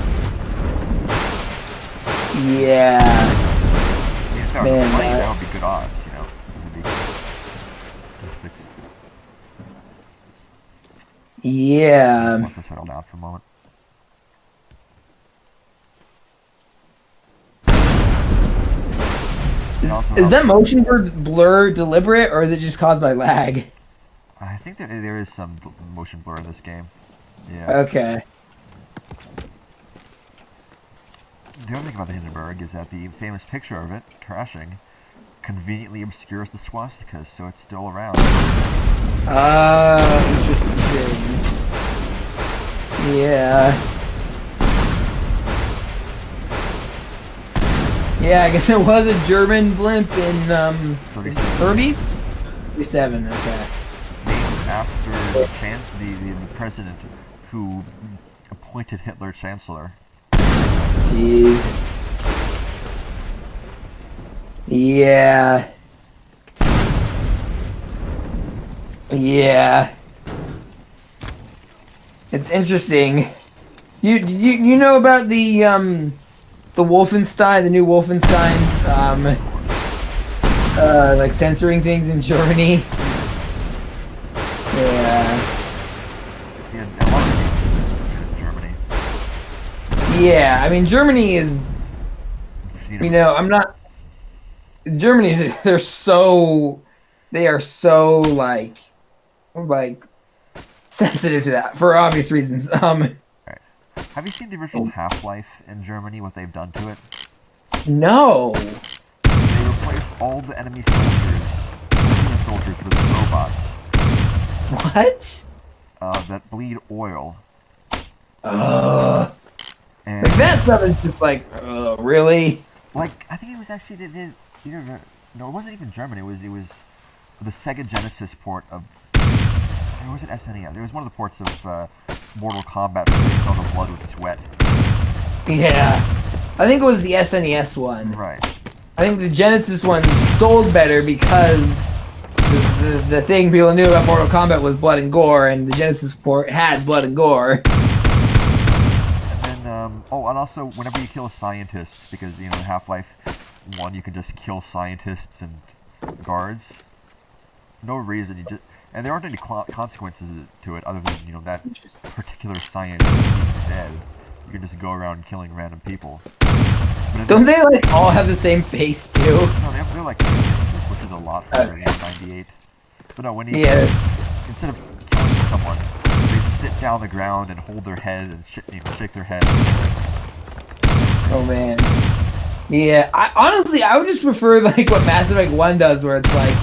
Yeah. If that was a plane, that would be good odds, It would be yeah. I want to settle down for a moment. Is that motion blur deliberate, or is it just caused by lag? I think that there is some motion blur in this game. Yeah. Okay. The other thing about the Hindenburg is that the famous picture of it crashing conveniently obscures the swastikas, so it's still around. Interesting. Yeah. Yeah, I guess it was a German blimp in 30s? 37, okay. Named after the president who appointed Hitler chancellor. Jeez. Yeah. Yeah. It's interesting. You know about the Wolfenstein, the new Wolfenstein, like censoring things in Germany? Yeah. Yeah, a lot of games in Germany. Yeah, I mean, Germany is, I'm not, Germany, they are so, like, sensitive to that, for obvious reasons. Right. Have you seen the original Half-Life in Germany, what they've done to it? No. They replaced all the enemy soldiers with robots. What? That bleed oil. Like that stuff is just like, really? Like, I think it was actually no, it wasn't even German. It was the Sega Genesis port of, or was it SNES? It was one of the ports of Mortal Kombat where they saw the blood with sweat. Yeah, I think it was the SNES one. Right. I think the Genesis one sold better because the thing people knew about Mortal Kombat was blood and gore, and the Genesis port had blood and gore. And then, and also whenever you kill a scientist, because in Half-Life 1 you can just kill scientists and guards. No reason, and there aren't any consequences to it other than that particular scientist is dead. you can just go around killing random people. Don't they like all have the same face too? No, they're like faces, which is a lot for 98. But no, when you instead of killing someone, they sit down on the ground and hold their head and shake their head. Oh man. Yeah, honestly I would just prefer like what Mass Effect 1 does, where it's like,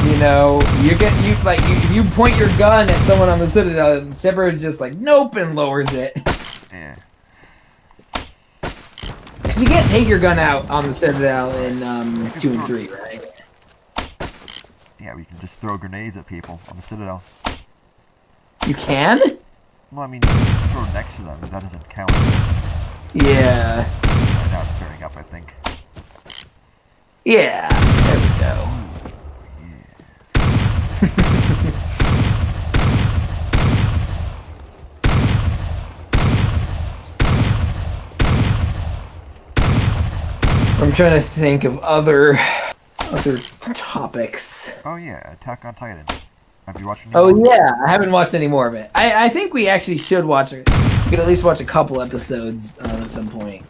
you know, if you point your gun at someone on the Citadel, Shepard's just like, nope, and lowers it. Yeah. Because you can't take your gun out on the Citadel in 2 and 3, right? Yeah, we can just throw grenades at people on the Citadel. You can? Well, I mean, you can throw next to them, but that doesn't count. Yeah. Right now it's turning up, I think. Yeah, there we go. I'm trying to think of other topics. Oh yeah, Attack on Titan. Have you watched any Oh more? yeah, I haven't watched any more of it. I think we actually should watch it. We could at least watch a couple episodes at some point.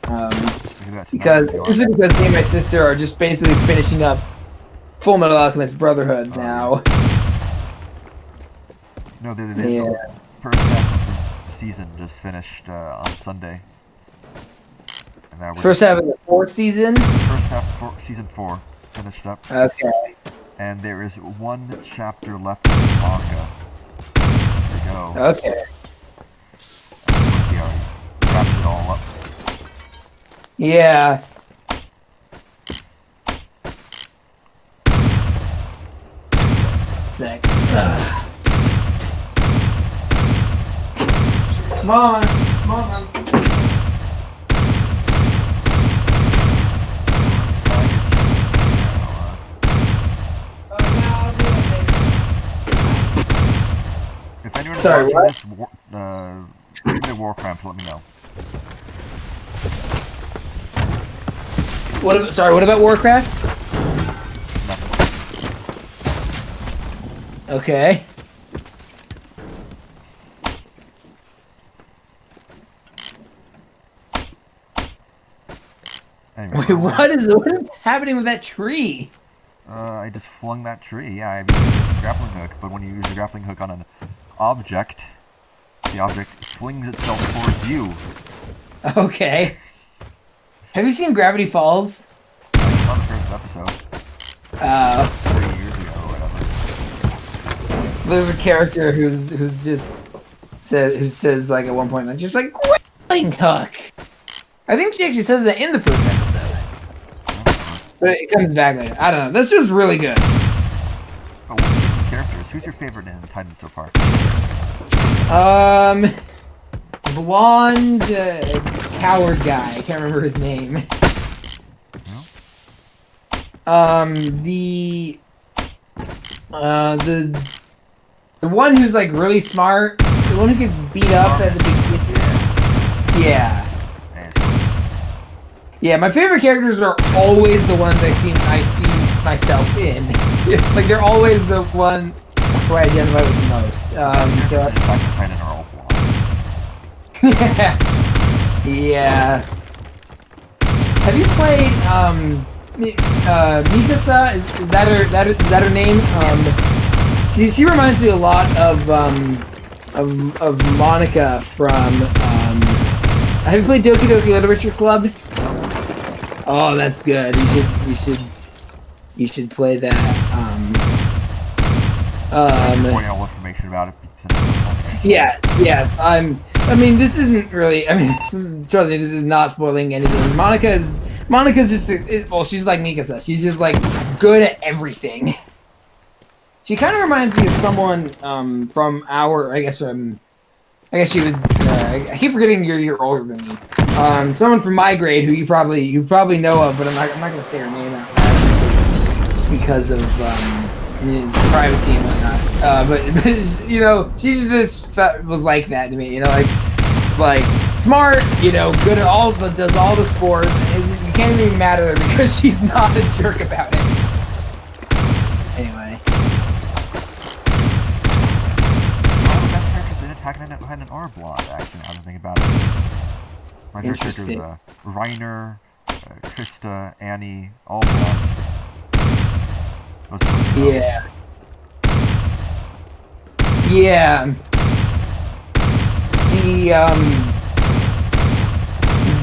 Because me and my sister are just basically finishing up Full Metal Alchemist Brotherhood now. No, the first half of the season just finished on Sunday. And now First half of the 4th season? First half, season 4 finished up. Okay. And there is one chapter left in the manga. There we go. Okay. He already wrapped it all up. Yeah. Sec. Come on. Come on. If anyone's Sorry, watching what? this, Warcraft, let me know. What about Warcraft? Nothing. Okay. Anyway, Wait, what is happening with that tree? I just flung that tree. Yeah, I used a grappling hook, but when you use a grappling hook on an object, the object flings itself towards you. Okay. Have you seen Gravity Falls? I saw the first episode. 3 years ago or whatever. There's a character who says like at one point like just like grappling hook. I think she actually says that in the first episode. But it comes back later. I don't know. This was really good. Oh, what's your characters? Who's your favorite in Titan so far? Blonde coward guy. I can't remember his name. No? The one who's like really smart. The one who gets beat up at the beginning. Yeah. Yeah, my favorite characters are always the ones I see myself in. Like they're always the one who I identify with the most. Titan are all blonde. Yeah. Have you played Mikasa? Is that her name? She reminds me a lot of Monica from. Have you played Doki Doki Literature Club? Oh, that's good. You should play that. Point out information about it. Yeah. I mean, this isn't really. I mean, trust me, this is not spoiling anything. Monica's just. Well, she's like Mikasa. She's just like good at everything. She kind of reminds me of someone from our. I guess she would. I keep forgetting you're older than me. Someone from my grade who you probably know of, but I'm not gonna say her name out loud just because of privacy and whatnot. But you know, she just was like that to me. You know, like smart. You know, good at does all the sports. And you can't even mad at her because she's not a jerk about it. Anyway. Attack on Titan are blonde, actually, now that I think about it. My favorite characters Interesting. Reiner, Krista, Annie, all of them. Those are the most. Yeah. Yeah. The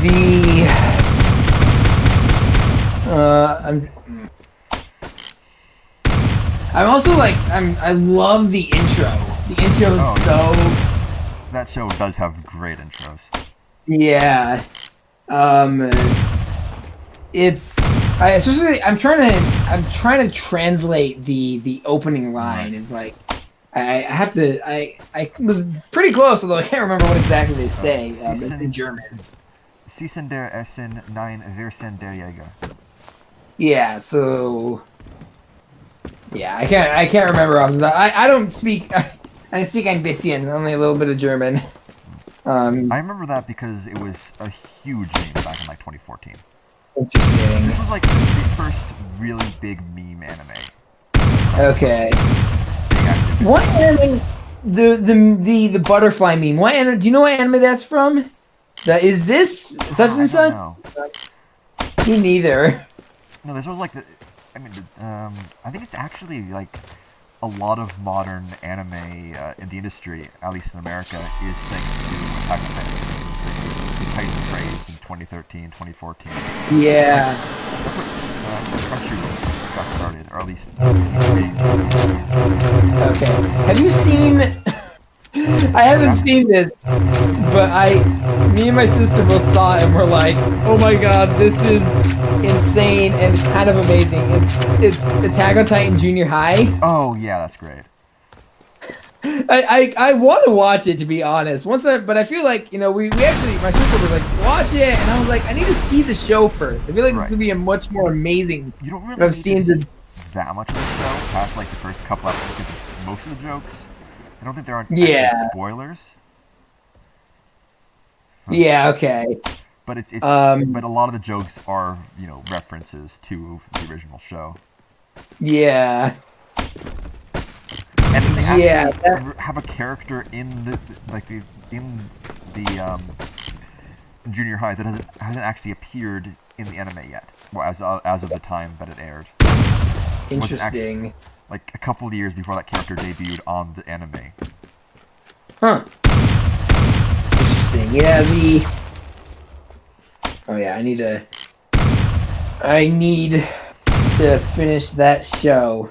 the I'm also like I love the intro. The intro is Oh, so that show does have great intros. yeah. It's I'm trying to translate the opening line. Right. It's like I have to I was pretty close, although I can't remember what exactly they say. It's in German. Sie sind der Essen, nein, wir sind der Jäger. Yeah, so yeah, I can't remember off the I don't speak I speak ein bisschen, only a little bit of German. I remember that because it was a huge meme back in like 2014. Interesting. This was like the first really big meme anime. Okay. Big active. What anime? The butterfly meme. What anime? Do you know what anime that's from? Is this such and such? No. Me neither. No, this was like I mean, I think it's actually like a lot of modern anime in the industry, at least in America, is thanks to Attack on Titan. The Titan craze in 2013, 2014. Yeah. That's what Crunchyroll got started, or at least. Okay. Have you seen? I haven't seen this, but me and my sister both saw it and we're like, oh my god, this is insane and kind of amazing. It's Attack on Titan Junior High. Oh yeah, that's great. I want to watch it, to be honest. But I feel like, we actually, my sister was like, watch it, and I was like, I need to see the show first. I feel like this would be a much more amazing. You don't really I've seen that much of the show past like the first couple episodes. Because most of the jokes, I don't think there aren't spoilers. Yeah. Okay. But but a lot of the jokes are references to the original show. Yeah. And they actually have a character in the Junior High that hasn't actually appeared in the anime yet. Well, as of the time that it aired. Interesting. Like a couple of years before that character debuted on the anime. Huh. Interesting. Yeah. Oh yeah. I need to finish that show.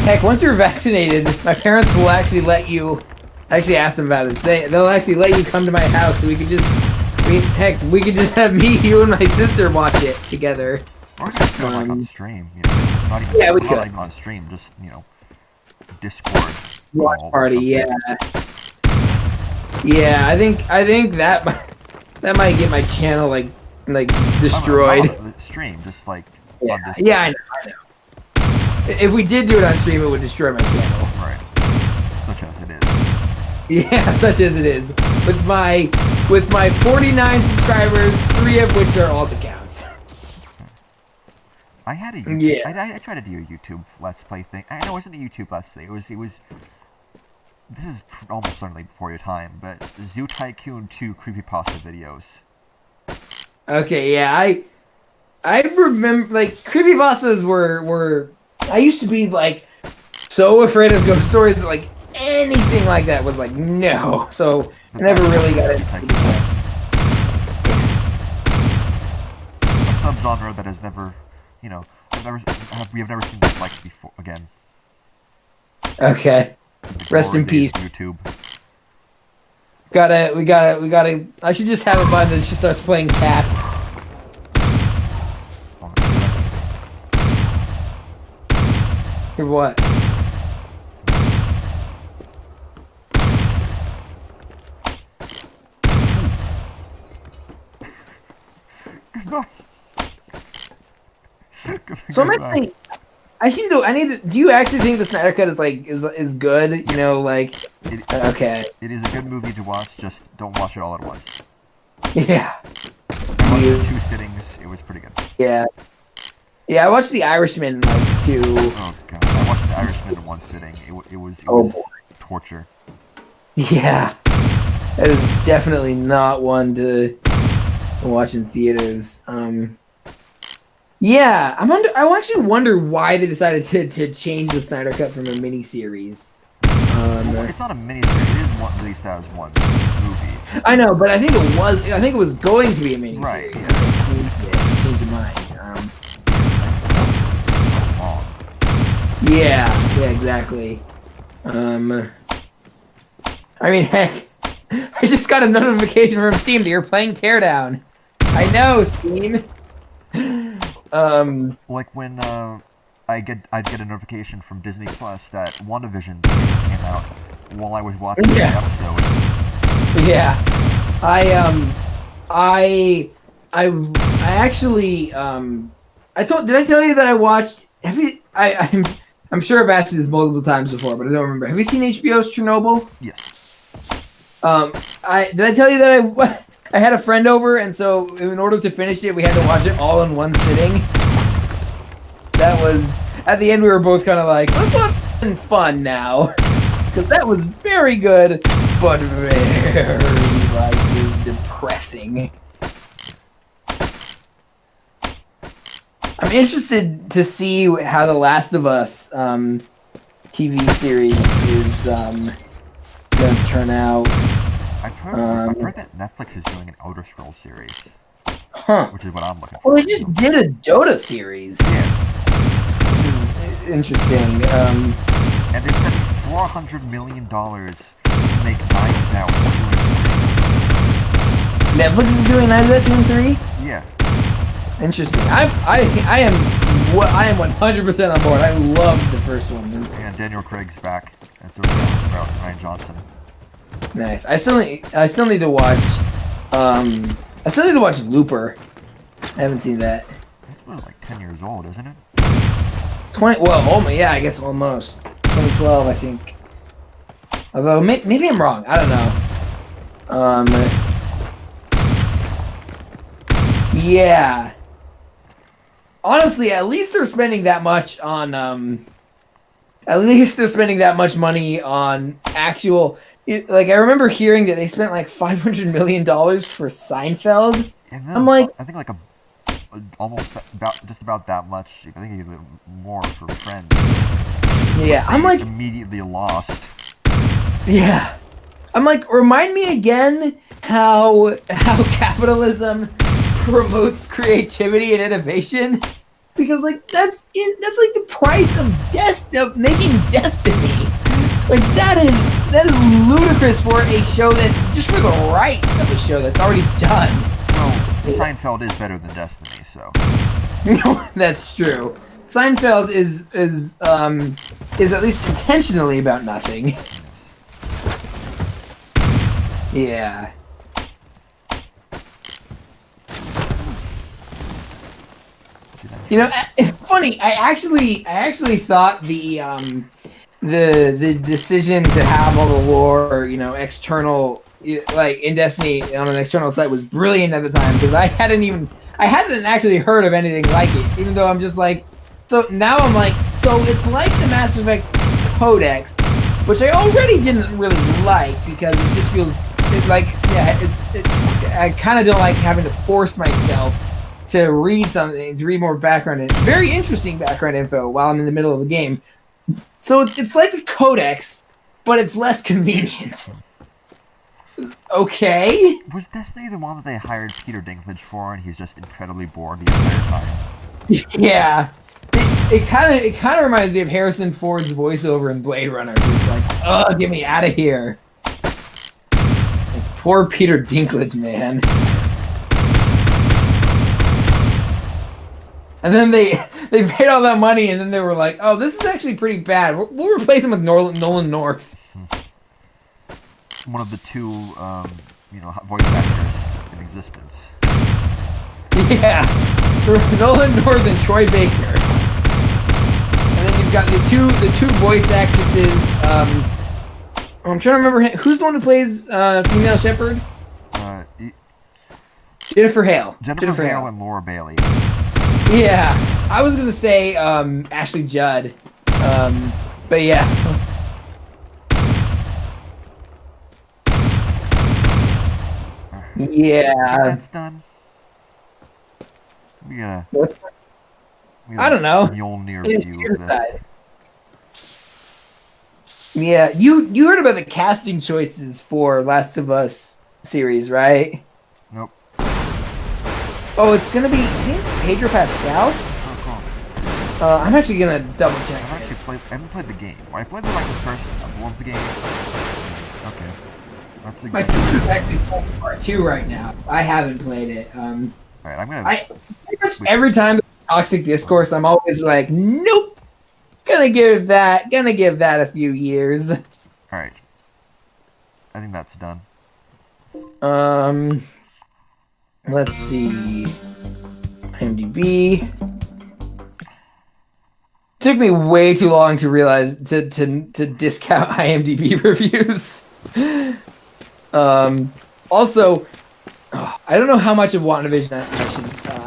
Heck, once you're vaccinated, my parents will actually let you. I actually asked them about it. They'll actually let you come to my house, so we could just have me, you, and my sister watch it together. Or just go like on stream. Not even, we could. Not even on stream, just Discord. Watch party, yeah. Yeah, I think that might get my channel like destroyed. Stream, just like. Yeah, I know. If we did do it on stream, it would destroy my channel. Right. Such as it is. Yeah, such as it is. With my 49 subscribers, 3 of which are alt accounts. I had a YouTube, I tried to do a YouTube Let's Play thing. I know it wasn't a YouTube Let's Play. It was. This is almost certainly before your time, but Zoo Tycoon 2 creepypasta videos. Okay, yeah, I remember like creepypastas were. I used to be like so afraid of ghost stories that like anything like that was like no. So I never really got into it. A subgenre that has never, we have never seen this like before again. Okay. Rest in peace. YouTube. We gotta. I should just have a button that just starts playing caps. Or what? So I'm actually. Do you actually think the Snyder Cut is good? Okay. It is a good movie to watch. Just don't watch it all at once. Yeah. I watched it in 2 sittings. It was pretty good. Yeah. Yeah, I watched The Irishman in 2. Oh god, I watched The Irishman in 1 sitting. It was torture. Yeah. That is definitely not one to watch in theaters. Yeah, I actually wonder why they decided to change the Snyder Cut from a miniseries. Well, it's not a miniseries. It is released as one movie. I know, but I think it was. I think it was going to be a miniseries. Right. Yeah. Changed their mind. Yeah, exactly. I mean, heck, I just got a notification from Steam that you're playing Teardown. I know, Steam. Like when I'd get a notification from Disney Plus that WandaVision came out while I was watching the episode. Yeah, I actually did I tell you that I watched? Have you? I'm sure I've asked you this multiple times before, but I don't remember. Have you seen HBO's Chernobyl? Yes. Did I tell you that I had a friend over, and so in order to finish it, we had to watch it all in one sitting. That was at the end. We were both kind of like, let's watch something fun now, because that was very good, but very just depressing. I'm interested to see how The Last of Us TV series is going to turn out. I've heard that Netflix is doing an Elder Scrolls series. Huh. Which is what I'm looking for. Well, they just did a Dota series. Yeah. Which is interesting. And they're spending $400 million to make Knives Out 2 and 3. Netflix is doing Knives Out 2 and 3? Yeah. Interesting. I am 100% on board. I loved the first one. And Daniel Craig's back. And so is Ryan Johnson. Nice. I still need to watch. I still need to watch Looper. I haven't seen that. It's like 10 years old, isn't it? 20. Well, almost. Yeah, I guess almost. 2012, I think. Although maybe I'm wrong. I don't know. Yeah. Honestly, at least they're spending that much on. At least they're spending that much money on actual. Like, I remember hearing that they spent like $500 million for Seinfeld. Yeah, I'm like, I think like almost just about that much. I think even more for Friends. Yeah, I'm like immediately lost. Yeah, I'm like, remind me again how capitalism promotes creativity and innovation, because like that's like the price of making Destiny. Like that is ludicrous for a show that just for the rights of a show that's already done. Well, Seinfeld is better than Destiny, so. No, that's true. Seinfeld is at least intentionally about nothing. Yeah. You know, it's funny. I actually thought the decision to have all the lore, you know, external, like in Destiny on an external site was brilliant at the time, because I hadn't actually heard of anything like it. Even though I'm just like, so now I'm like, so it's like the Mass Effect Codex, which I already didn't really like because it just feels like, yeah, I kind of don't like having to force myself to read something, to read more background and very interesting background info while I'm in the middle of a game. So it's like the Codex, but it's less convenient. Okay. Was Destiny the one that they hired Peter Dinklage for, and he's just incredibly bored the entire time? Yeah. It kind of reminds me of Harrison Ford's voiceover in Blade Runner. He's like, "Oh, get me out of here!" Like, poor Peter Dinklage, man. And then they paid all that money, and then they were like, "Oh, this is actually pretty bad. We'll replace him with Nolan North." One of the two, voice actors in existence. Yeah, Nolan North and Troy Baker. And then you've got the two voice actresses. I'm trying to remember who's the one who plays female Shepard. Jennifer Hale. Jennifer Hale and Laura Bailey. Yeah, I was gonna say Ashley Judd, but yeah. Yeah. That's done. We got I don't know. Mjolnir It's view your of this. side. Yeah, you heard about the casting choices for Last of Us series, right? Nope. Oh, it's gonna be. I think it's Pedro Pascal. Oh, cool. I'm actually gonna double check I've actually this. played. I haven't played the game. Well, I played the like the first. I've loved the game. Okay. That's a My good. sister's actually playing part 2 right now. I haven't played it. Alright, I'm gonna. I pretty much every time there's toxic discourse, I'm always like, nope. Gonna give that a few years. Alright. I think that's done. Let's see. IMDb. Took me way too long to realize to discount IMDb reviews. Also, I don't know how much of WandaVision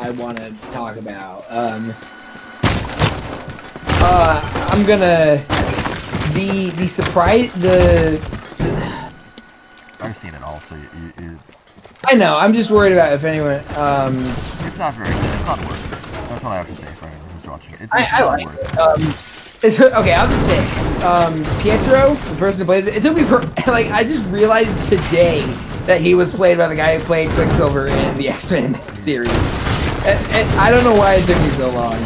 I want to talk about. I'm gonna the surprise I've seen it all, so you I know. I'm just worried about if anyone. it's not very good. It's not worth it. That's all I have to say for anyone who's watching it. It's I not like worth it. Okay, I'll just say, Pietro, the person who plays it, it took me for like I just realized today that he was played by the guy who played Quicksilver in the X-Men series. And I don't know why it took me so long.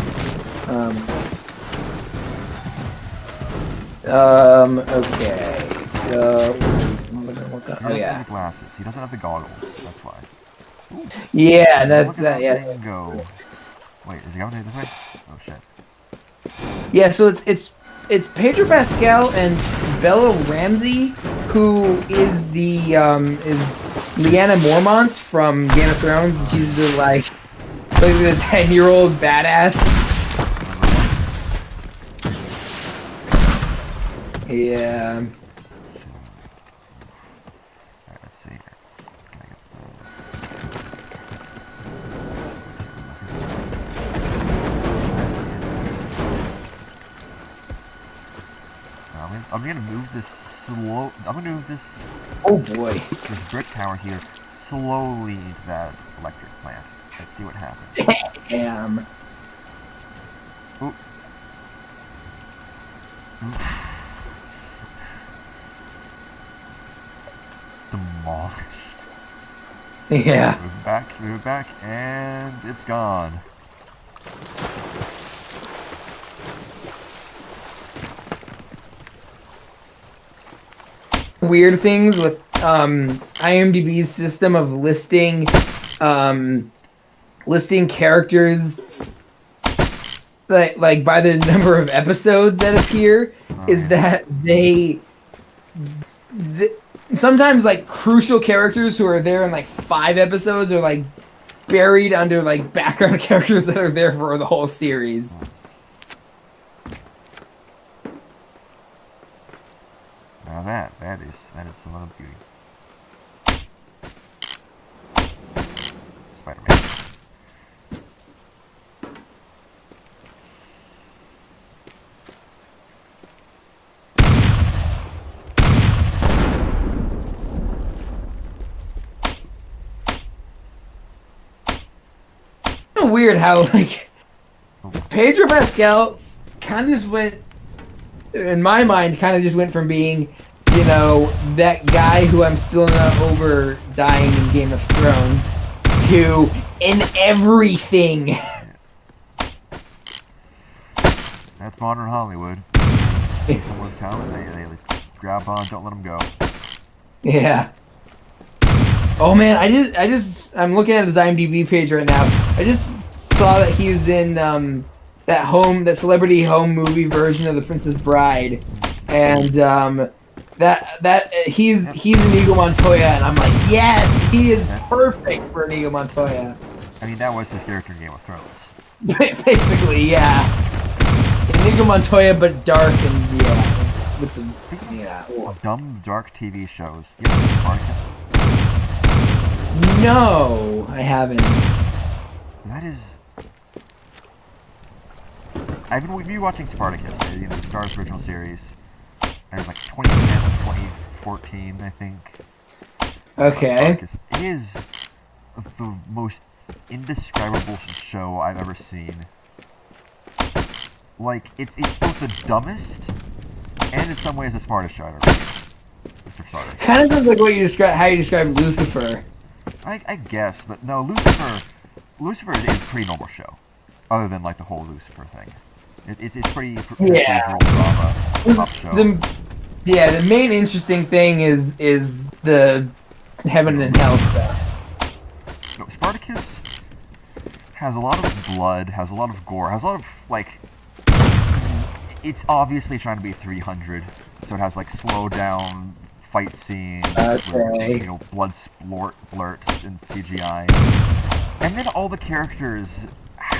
Okay, so He doesn't have the glasses. He doesn't have the goggles. That's why. Ooh. Yeah, Look at that yeah. thing go. Wait, is he going this way? Oh shit. Yeah, so it's Pedro Pascal and Bella Ramsey, who is the is Lyanna Mormont from Game of Thrones. She's the like the 10-year-old badass. Yeah. Alright, let's see here. Can I get I'm gonna move this slow. I'm gonna move this Oh boy. this brick tower here slowly into that electric plant. Let's see what happens. Damn. Ooh. Demolished. Yeah. Move it back, and it's gone. Weird things with IMDb's system of listing listing characters like by the number of episodes that appear is that they sometimes like crucial characters who are there in like 5 episodes are like buried under like background characters that are there for the whole series. Now that is some other beauty. Spider-Man. Weird how like Pedro Pascal kind of just went, in my mind, kind of just went from being, you know, that guy who I'm still not over dying in Game of Thrones to in everything. That's modern Hollywood. Someone's talent, they grab on, don't let them go. Yeah. Oh man, I'm looking at his IMDb page right now. I just saw that he was in that celebrity home movie version of The Princess Bride, and he's Inigo Montoya, and I'm like, yes, he is perfect for Inigo Montoya. I mean, that was his character in Game of Thrones. Basically, yeah. Inigo Montoya, but dark and yeah, with the Dumb, dark TV shows. You know, Spartacus? No, I haven't. That is. I've been rewatching Spartacus, you know, the Star's original series. It was like 2010, 2014, I think. Okay. Spartacus is the most indescribable show I've ever seen. Like, it's both the dumbest and in some ways the smartest show I've ever seen. Mr. Starter. Kind of sounds like what you describe, how you describe Lucifer. I guess, but no, Lucifer is a pretty normal show, other than like the whole Lucifer thing. It's pretty Yeah. procedural drama, top show. The main interesting thing is the heaven and hell stuff. No, Spartacus has a lot of blood, has a lot of gore, has a lot of like. It's obviously trying to be 300, so it has like slow down fight scenes, Okay. with, blood splurts and CGI, and then all the characters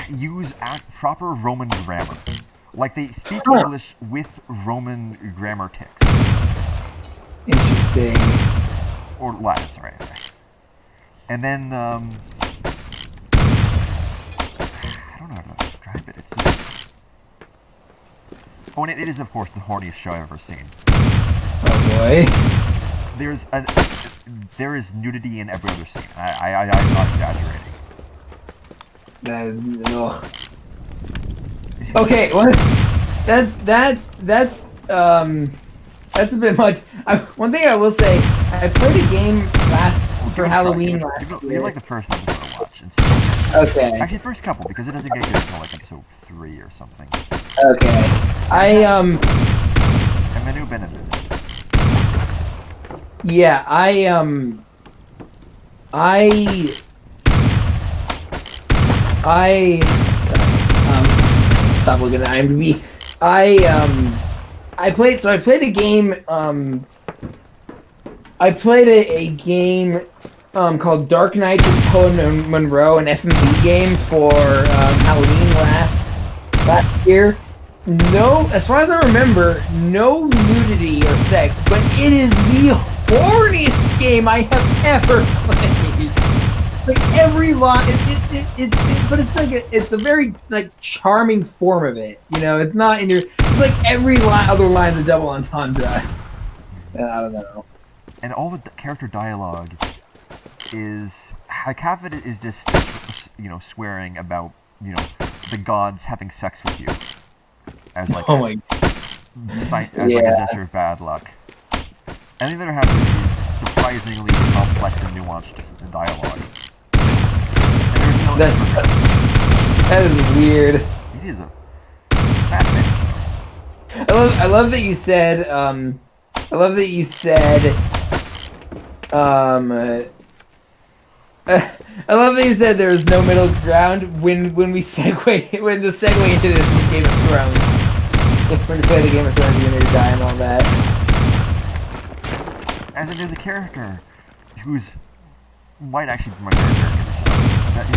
use proper Roman grammar, like they speak English with Roman grammar ticks. Interesting. Or Latin, sorry. And then I don't know how to describe it. It's just... Oh, and it is of course the horniest show I've ever seen. Oh boy. There is nudity in every other scene. I'm not exaggerating. Ugh. Okay, well, that's a bit much. One thing I will say, I played a game for Halloween last year. You're like the first episode to watch. And see. Okay. Actually, the first couple, because it doesn't get good until like episode 3 or something. Okay. And the new Benedict. Yeah, stop looking at IMDb. I played a game. I played a game called Dark Knight with Colin Monroe, an FMV game for Halloween last year. No, as far as I remember, no nudity or sex, but it is the horniest game I have ever played. Like every line, but it's a very like charming form of it. You know, it's not in your. It's like every other line's a double entendre. I don't know. And all the character dialogue is like half of it is just swearing about the gods having sex with you as like like a gesture of bad luck. And the other half is surprisingly complex and nuanced dialogue. That is weird. It is a fascinating show. I love that you said I love that you said there's no middle ground when the segue into this is Game of Thrones. When you play the Game of Thrones, you're gonna die and all that. As in, there's a character who's might actually be my favorite character in the show. That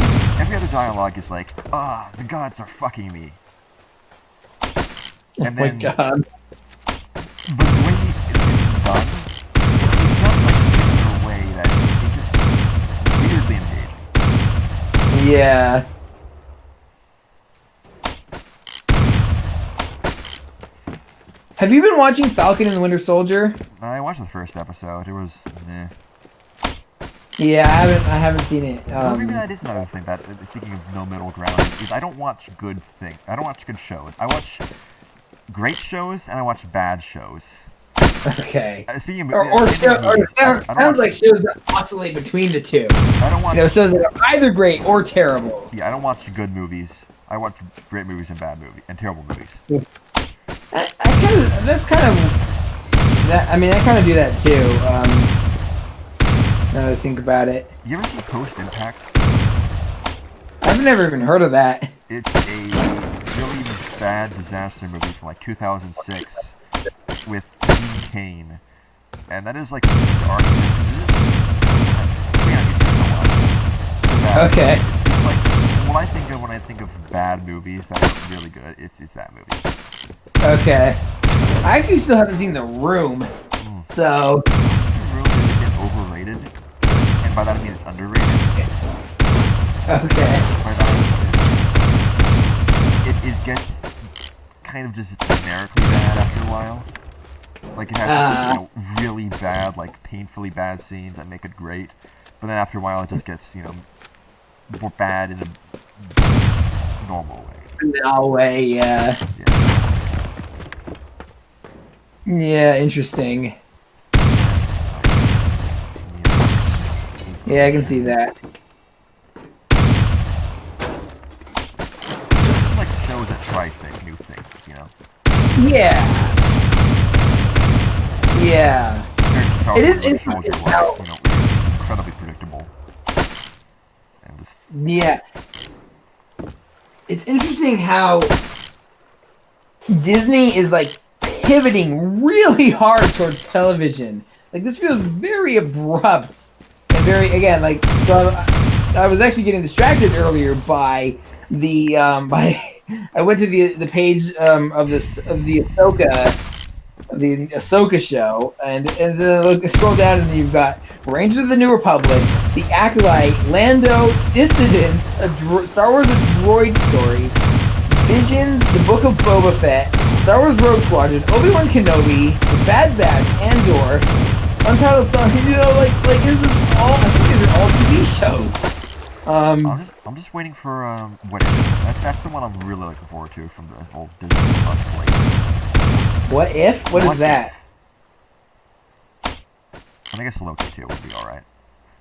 every other dialogue is like, the gods are fucking me. And my god. But the way it's done, it's done like in a way that it's just weirdly engaging. Yeah. Have you been watching Falcon and the Winter Soldier? I watched the first episode. It was meh. Yeah, I haven't seen it. Well, maybe that is another thing. That speaking of no middle ground, is I don't watch good things. I don't watch good shows. I watch great shows and I watch bad shows. Okay. Speaking of, sounds like shows that oscillate between the two. I don't watch. Shows that are either great or terrible. Yeah, I don't watch good movies. I watch great movies and bad movies and terrible movies. I kind of do that too. Now that I think about it. You ever see Post Impact? I've never even heard of that. It's a really bad disaster movie from like 2006 with Dean Cain, and that is like the argument. Okay. It's like what I think of when I think of bad movies that are really good. It's that movie. Okay. I actually still haven't seen The Room, so. The Room is a bit overrated, and by that I mean it's underrated. Okay. By that I mean it gets kind of just generically bad after a while. Like it has really bad, like painfully bad scenes that make it great, but then after a while it just gets more bad in a normal way. No way, yeah. Yeah, interesting. Yeah, I can see that. It's like shows that try new things, Yeah. Yeah. It is interesting how... incredibly predictable. And just... Yeah. It's interesting how Disney is like pivoting really hard towards television. Like this feels very abrupt and very again like so. I was actually getting distracted earlier by the I went to the page of the Ahsoka show, and then scroll down and you've got Rangers of the New Republic, The Acolyte, Lando, Dissidents, Star Wars A Droid Story, Visions, The Book of Boba Fett, Star Wars Rogue Squadron, Obi-Wan Kenobi, The Bad Batch, Andor, Untitled Star. This is all. I think these are all TV shows. I'm just waiting for What If. That's the one I'm really looking forward to from the whole Disney Plus slate. What If? What is that? I guess Loki too would be all right.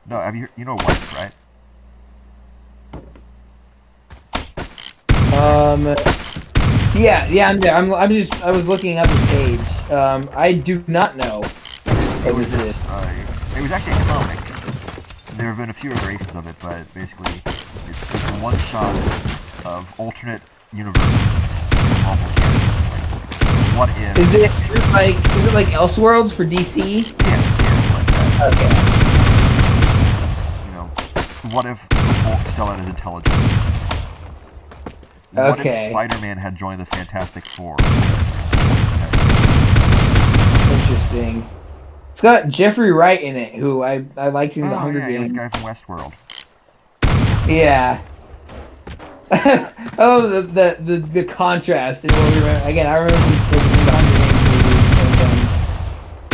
No, have you What If, right? Yeah, I'm there. I was looking up the page. I do not know. It was actually a comic. There have been a few iterations of it, but basically, it's just a one shot of alternate universes. What if? Is it like Elseworlds for DC? Yeah, like that. Okay. What if Hulk still had his intelligence? What if Spider-Man had joined the Fantastic Four? Interesting. It's got Jeffrey Wright in it, who I liked in the Hunger Games. Yeah, the guy from Westworld. Yeah. the contrast in what we remember. Again, I remember the Hunger Games movies.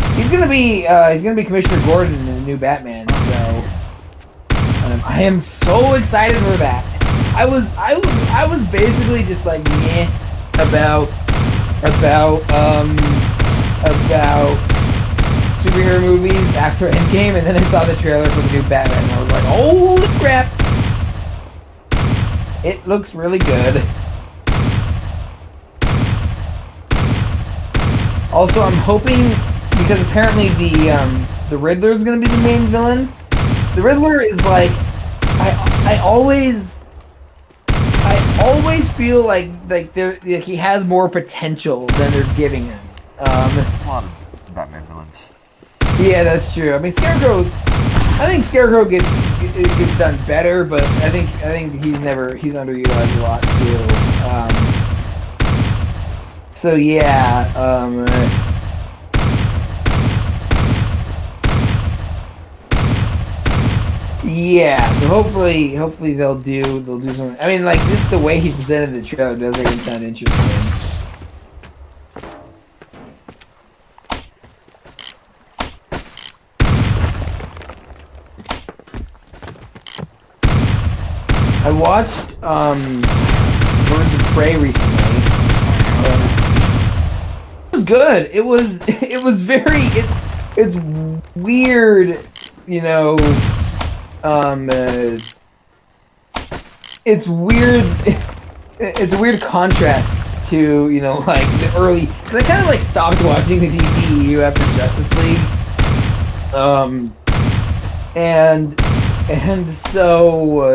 And, he's gonna be Commissioner Gordon in the new Batman. So I am so excited for that. I was basically just like meh about superhero movies after Endgame, and then I saw the trailer for the new Batman, and I was like, holy crap! It looks really good. Also, I'm hoping, because apparently the Riddler is going to be the main villain. The Riddler is like, I always feel like he has more potential than they're giving him. A lot of Batman villains. Yeah, that's true. I mean, I think Scarecrow gets done better, but I think he's underutilized a lot too. So yeah, yeah. So hopefully they'll do something. I mean, like just the way he's presented the trailer does make him sound interesting. I watched Birds of Prey recently. It was good. It's weird, it's weird. It's a weird contrast to like the early. Cause I kind of like stopped watching the DCEU after Justice League, and so.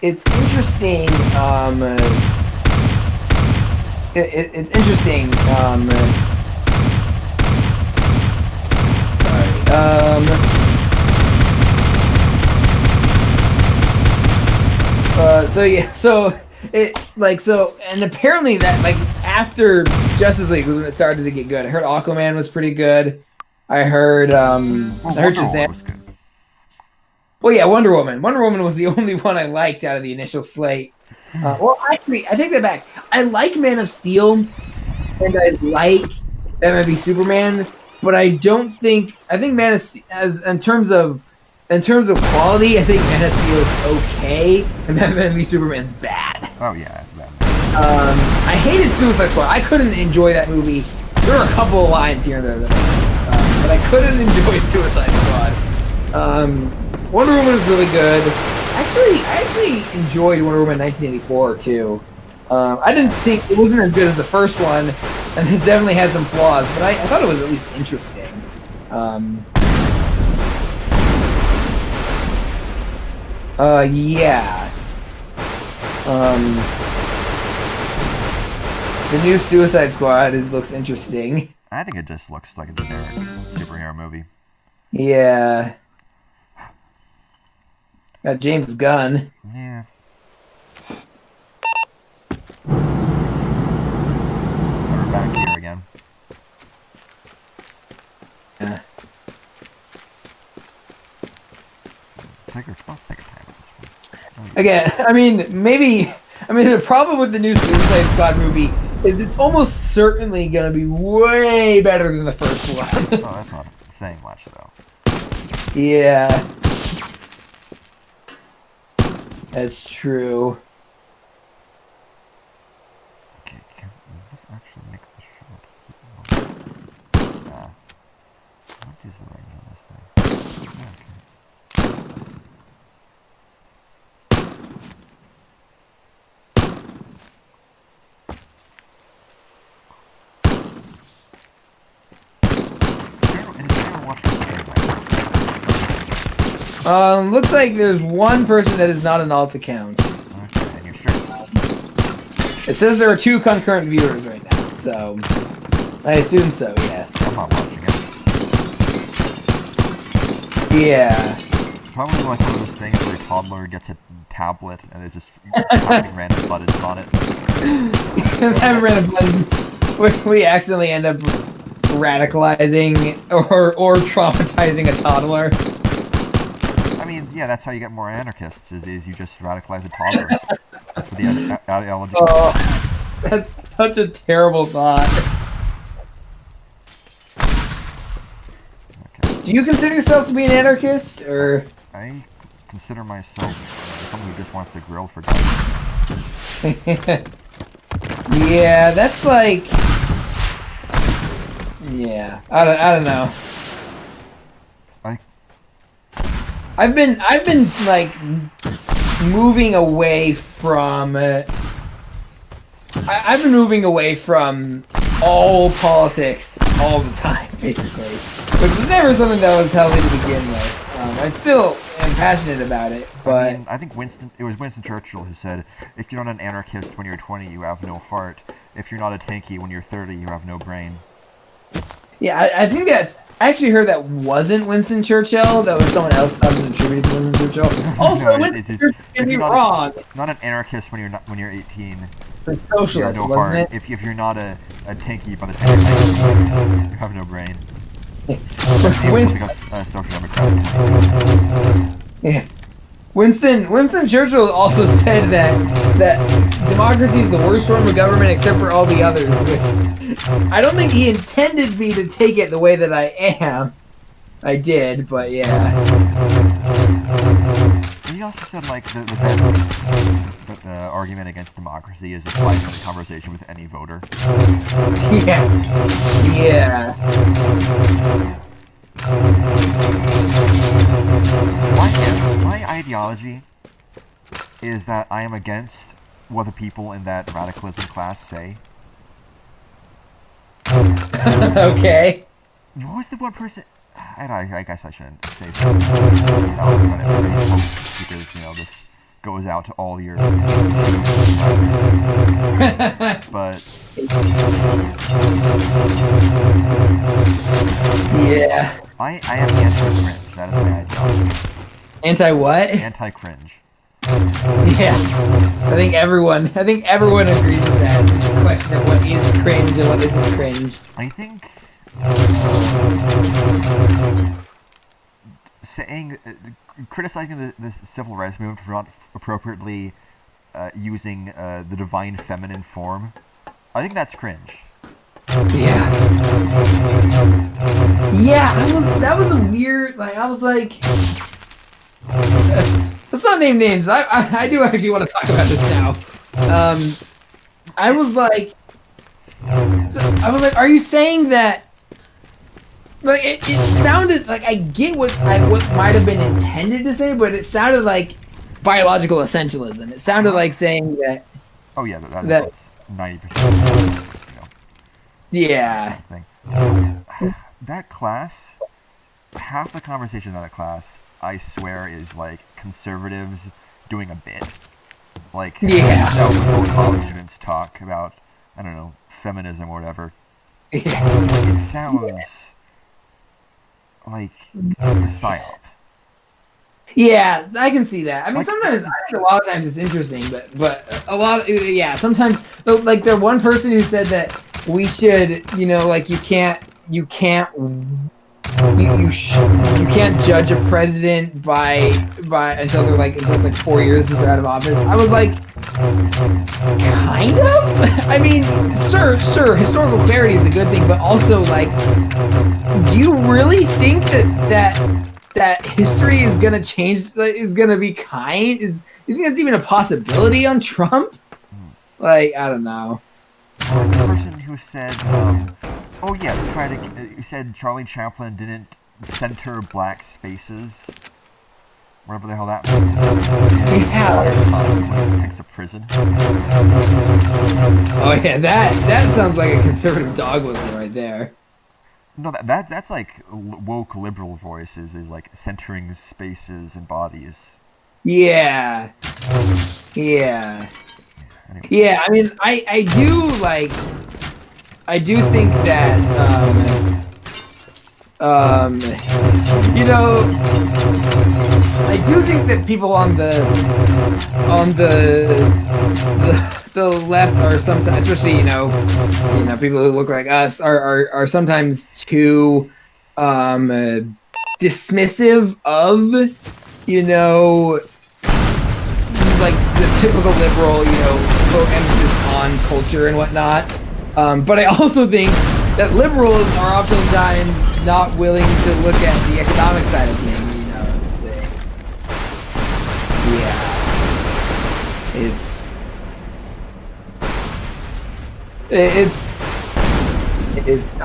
It's interesting. It's interesting. And apparently that after Justice League was when it started to get good. I heard Aquaman was pretty good. I heard Shazam. Well, yeah, Wonder Woman. Wonder Woman was the only one I liked out of the initial slate. Well, actually, I take that back. I like Man of Steel, and I like Batman v Superman, but I think Man of Steel, in terms of in terms of quality, I think Man of Steel is okay, and Batman v Superman's bad. Oh yeah. I hated Suicide Squad. I couldn't enjoy that movie. There were a couple of lines here and there that but I couldn't enjoy Suicide Squad. Wonder Woman is really good. Actually, I actually enjoyed Wonder Woman 1984 too. I didn't think it wasn't as good as the first one, and it definitely had some flaws, but I thought it was at least interesting. Yeah. The new Suicide Squad looks interesting. I think it just looks like a generic superhero movie. Yeah. Got James Gunn. Yeah. We're back here again. Yeah. Take your time with this one. Again, I mean, the problem with the new Suicide Squad movie is it's almost certainly going to be way better than the first one. Oh, that's not saying much, though. Yeah. That's true. Okay, can this actually make the shot? What is the range on this thing? Looks like there's one person that is not an alt account. Okay, and you're sure? It says there are 2 concurrent viewers right now, so I assume so, yes. I'm not watching it. Yeah. Probably like one of those things where a toddler gets a tablet and it's just typing random buttons on it. That random button, we accidentally end up radicalizing or traumatizing a toddler. I mean, yeah, that's how you get more anarchists, is you just radicalize a toddler. That's what the ideology. Oh, that's such a terrible thought. Okay. Do you consider yourself to be an anarchist, or? I consider myself someone who just wants to grill for time. Yeah, that's like... Yeah, I don't know. I've been like moving away from I've been moving away from all politics all the time, basically, which was never something that was healthy to begin with. I still am passionate about it, but I mean, I think it was Winston Churchill who said, "If you're not an anarchist when you're 20, you have no heart. If you're not a tanky when you're 30, you have no brain." yeah, I think that's. I actually heard that wasn't Winston Churchill. That was someone else that was attributed to Winston Churchill. Also, No, Winston Churchill can be wrong. Not an anarchist when you're 18. The socialist, you have no wasn't heart. it? If you're not a tanky by the time you have no brain. Social democrat. Yeah. Winston Churchill also said that democracy is the worst form of government except for all the others, which I don't think he intended me to take it the way that I am. I did, but yeah. He also said, like, the argument against democracy is applying to the conversation with any voter. Yeah. Yeah. My ideology is that I am against what the people in that radicalism class say. Okay. What was the one person? I guess I shouldn't say that. Because, you know, this goes out to all your... But... Yeah. I am anti-cringe. That is my ideology. Anti-what? Anti-cringe. Yeah. I think everyone agrees with that question of what is cringe and what isn't cringe. I think criticizing the civil rights movement for not appropriately using the divine feminine form, I think that's cringe. Yeah. Yeah, that was a weird, like, I was like, let's not name names. I do actually want to talk about this now. I was like, are you saying that? Like it sounded like I get what might have been intended to say, but it sounded like biological essentialism. It sounded like saying that. Oh yeah, that's 90%. Yeah. Thing. That class, half the conversation in that class, I swear, is like conservatives doing a bit. Like, how college students talk about, I don't know, feminism or whatever. It sounds like a psyop. Yeah, I can see that. I mean, sometimes I think a lot of times it's interesting, but a lot, sometimes like the one person who said that we should, like you can't judge a president by until it's like 4 years since they're out of office. I was like, kind of. I mean, sure, historical clarity is a good thing, but also like, do you really think that history is gonna change? Is gonna be kind? You think that's even a possibility on Trump? Like, I don't know. The person who said, oh yeah, you said Charlie Chaplin didn't center black spaces. Whatever the hell that means. Yeah. Picks a prison. Oh yeah, that sounds like a conservative dog whistle right there. No, that's like woke liberal voices, is like centering spaces and bodies. Yeah. Anyway. Yeah, I mean, I do think that, I do think that people on the left are sometimes, especially people who look like us, are sometimes too dismissive of like the typical liberal, emphasis on culture and whatnot. But I also think that liberals are oftentimes not willing to look at the economic side of things.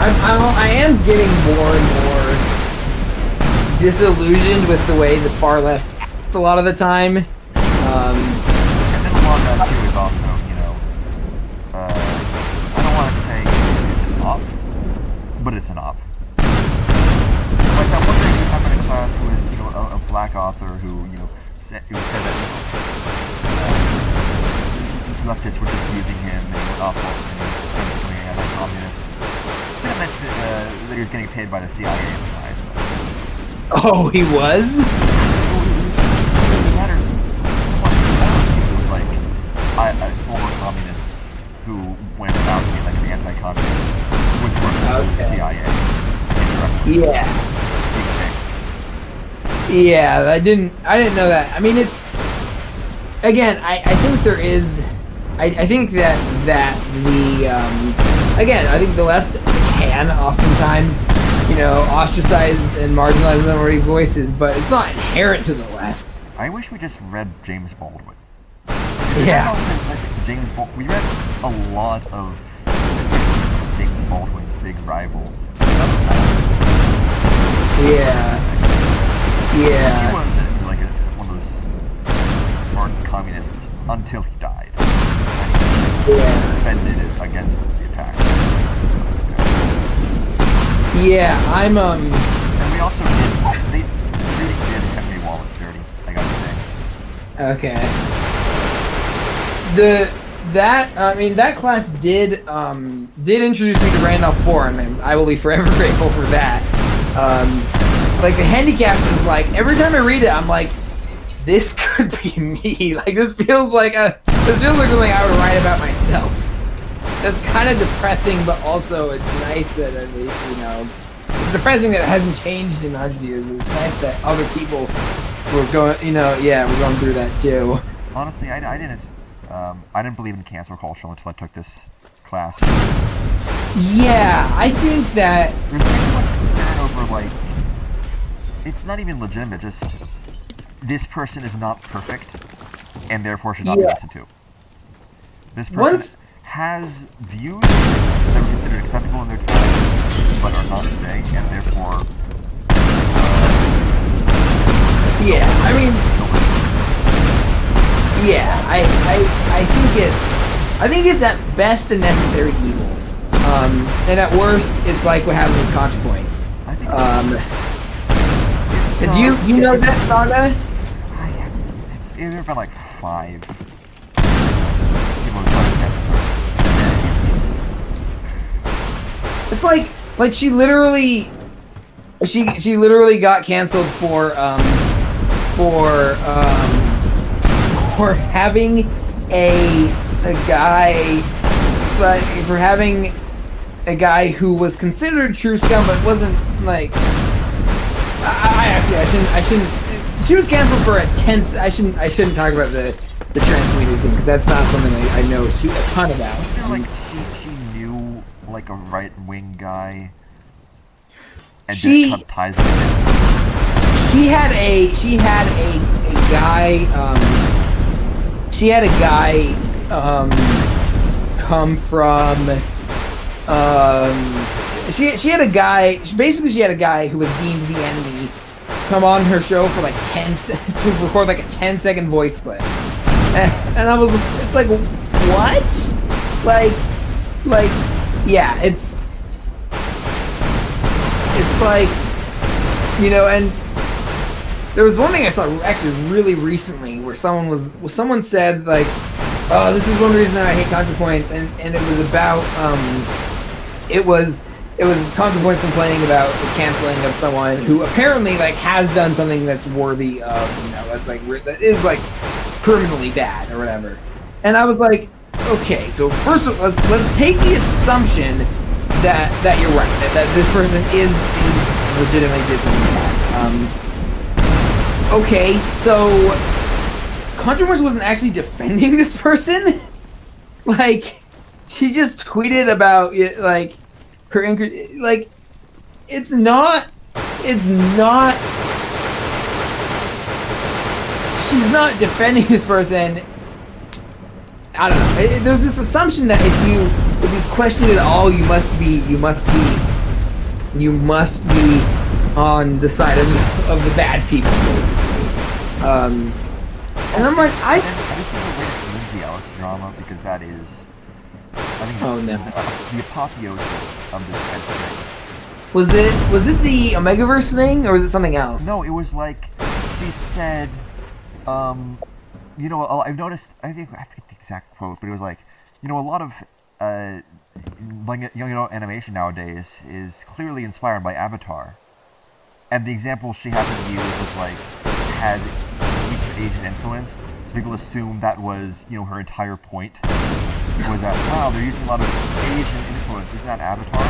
I am getting more and more disillusioned with the way the far left acts a lot of the time. And then a lot of that too is also, I don't want to say it's an op, but it's an op. Like that one thing we have in a class who is, a black author who said that leftists were just using him and he was awful and he was becoming anti-communist. He didn't mention that he was getting paid by the CIA at the time. Oh, he was? Former communists who went about being like an anti-communist with work for the CIA. Yeah, I didn't know that. I mean, it's again. I think there is. I think that the again. I think the left can oftentimes ostracize and marginalize minority voices, but it's not inherent to the left. I wish we just read James Baldwin. Yeah. We read a lot of James Baldwin's big rival. Yeah. He wasn't like one of those ardent communists until he died. And he defended it against the attack. Yeah, I'm And we also they really did Henry Wallace dirty, I gotta say. Okay. That class did introduce me to Randolph Bourne, and I will be forever grateful for that. Like the handicap is like every time I read it, I'm like, this could be me. Like this feels like something I would write about myself. That's kind of depressing, but also it's nice that at least it's depressing that it hasn't changed in 100 years, but it's nice that other people were going, we're going through that too. Honestly, I didn't believe in cancel culture until I took this class. Yeah, I think that there's too much concern over it's not even legitimate. Just this person is not perfect, and therefore should not be listened to. This person has views that are considered acceptable in their time, but are not today, and therefore... yeah, I mean... yeah, I think it's at best a necessary evil. And at worst, it's like what happened with ContraPoints. Do you know that saga? It's either been like 5. It's like she literally got canceled for having a guy, but for having a guy who was considered true scum, but wasn't like. I shouldn't. She was canceled for a tense. I shouldn't talk about the trans community thing because that's not something I know a ton about. I feel like she knew like a right-wing guy and didn't cut ties with him. She had a guy. She had a guy come from. She had a guy. She had a guy who was deemed the enemy come on her show for like to record like a 10-second voice clip, and I was. It's like what? Like yeah. It's like, you know, and there was one thing I saw actually really recently where someone said like, oh, this is one reason that I hate ContraPoints, and it was about it was ContraPoints complaining about the canceling of someone who apparently like has done something that's worthy of, you know, that is like criminally bad or whatever. And I was like, okay, so first of all, let's take the assumption that you're right, that this person is legitimately did something bad. Okay, so ContraPoints wasn't actually defending this person. Like, she just tweeted about it, like her like it's not she's not defending this person. I don't know. There's this assumption that if you question it all, you must be on the side of the bad people, basically. And I'm like, I think the Lindsay Ellis drama, because that is, I think, the apotheosis of this kind of thing. Was it the Omegaverse thing, or was it something else? No, it was like she said, you know, I've noticed. I forget the exact quote, but it was like, you know, a lot of young adult animation nowadays is clearly inspired by Avatar, and the example she happened to use was like had East Asian influence. So people assumed that was, you know, her entire point. Was that, wow, they're using a lot of Asian influence. Isn't that Avatar?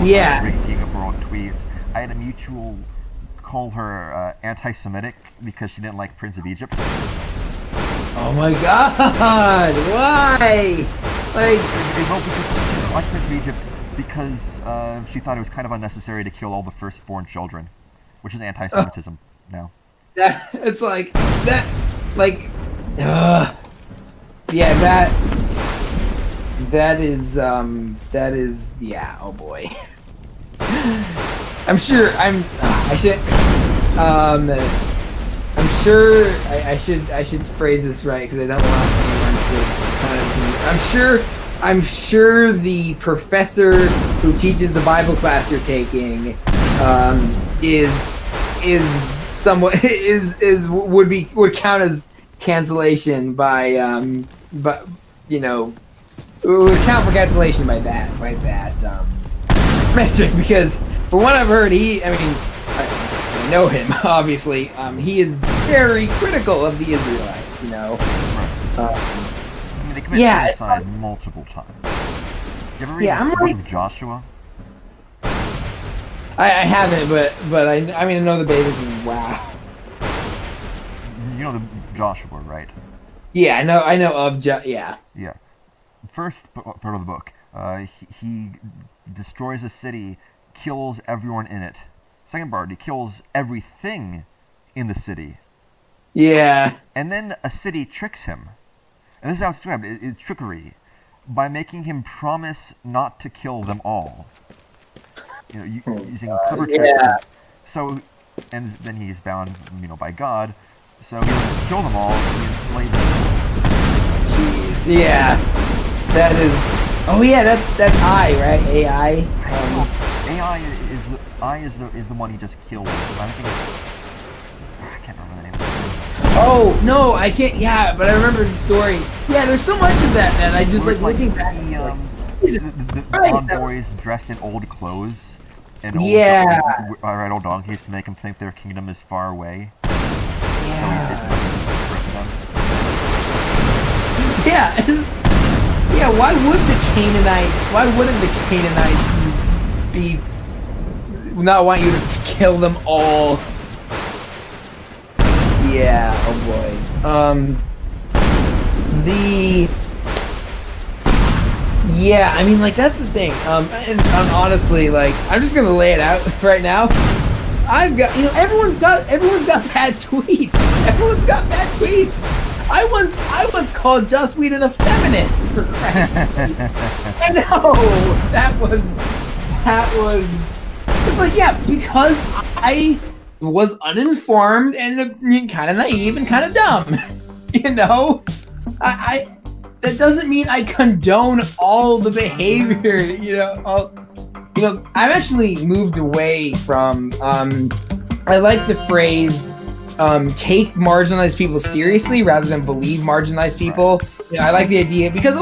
Yeah. Breaking up her own tweets. I had a mutual call her anti-Semitic because she didn't like Prince of Egypt. Oh my God! Why? Like, she didn't like Prince of Egypt because she thought it was kind of unnecessary to kill all the firstborn children, which is anti-Semitism now. It's like that. Like, yeah, that is, yeah, oh boy. I'm sure, I'm sure I should phrase this right, because I don't want anyone to I'm sure the professor who teaches the Bible class you're taking, is somewhat would count as cancellation by but you know, would count for cancellation by that metric, because for what I've heard, I know him obviously, he is very critical of the Israelites, you know. They commit suicide multiple times. You ever read the book of Joshua? I haven't, but I know the basics. Wow. You know the Joshua, right? Yeah, I know of yeah. Yeah. First part of the book, he destroys a city, kills everyone in it, Second part, he kills everything in the city. Yeah. And then a city tricks him. And this is how it's described. It's trickery. By making him promise not to kill them all. Using clever tricks. Yeah. So, and then he's bound, by God. So he doesn't kill them all, he enslaves them. Jeez. Yeah. That is... Oh yeah, that's I, right? AI. AI is the one he just killed. I think I can't remember the name of it. Oh no, I can't. Yeah, but I remember the story. Yeah, there's so much of that, and I just looking back. The boys dressed in old clothes and old donkeys to make them think their kingdom is far away. Yeah. Yeah, why wouldn't the Canaanites be not want you to kill them all? Yeah, oh boy. Yeah, I mean, like, that's the thing. And honestly, like, I'm just gonna lay it out right now. I've got, everyone's got bad tweets. Everyone's got bad tweets. I once called Joss Whedon a feminist, for Christ's sake. I know, that was, it's like, yeah, because I was uninformed and kind of naive and kind of dumb, I that doesn't mean I condone all the behavior, I've actually moved away from, I like the phrase, take marginalized people seriously rather than believe marginalized people. I like the idea because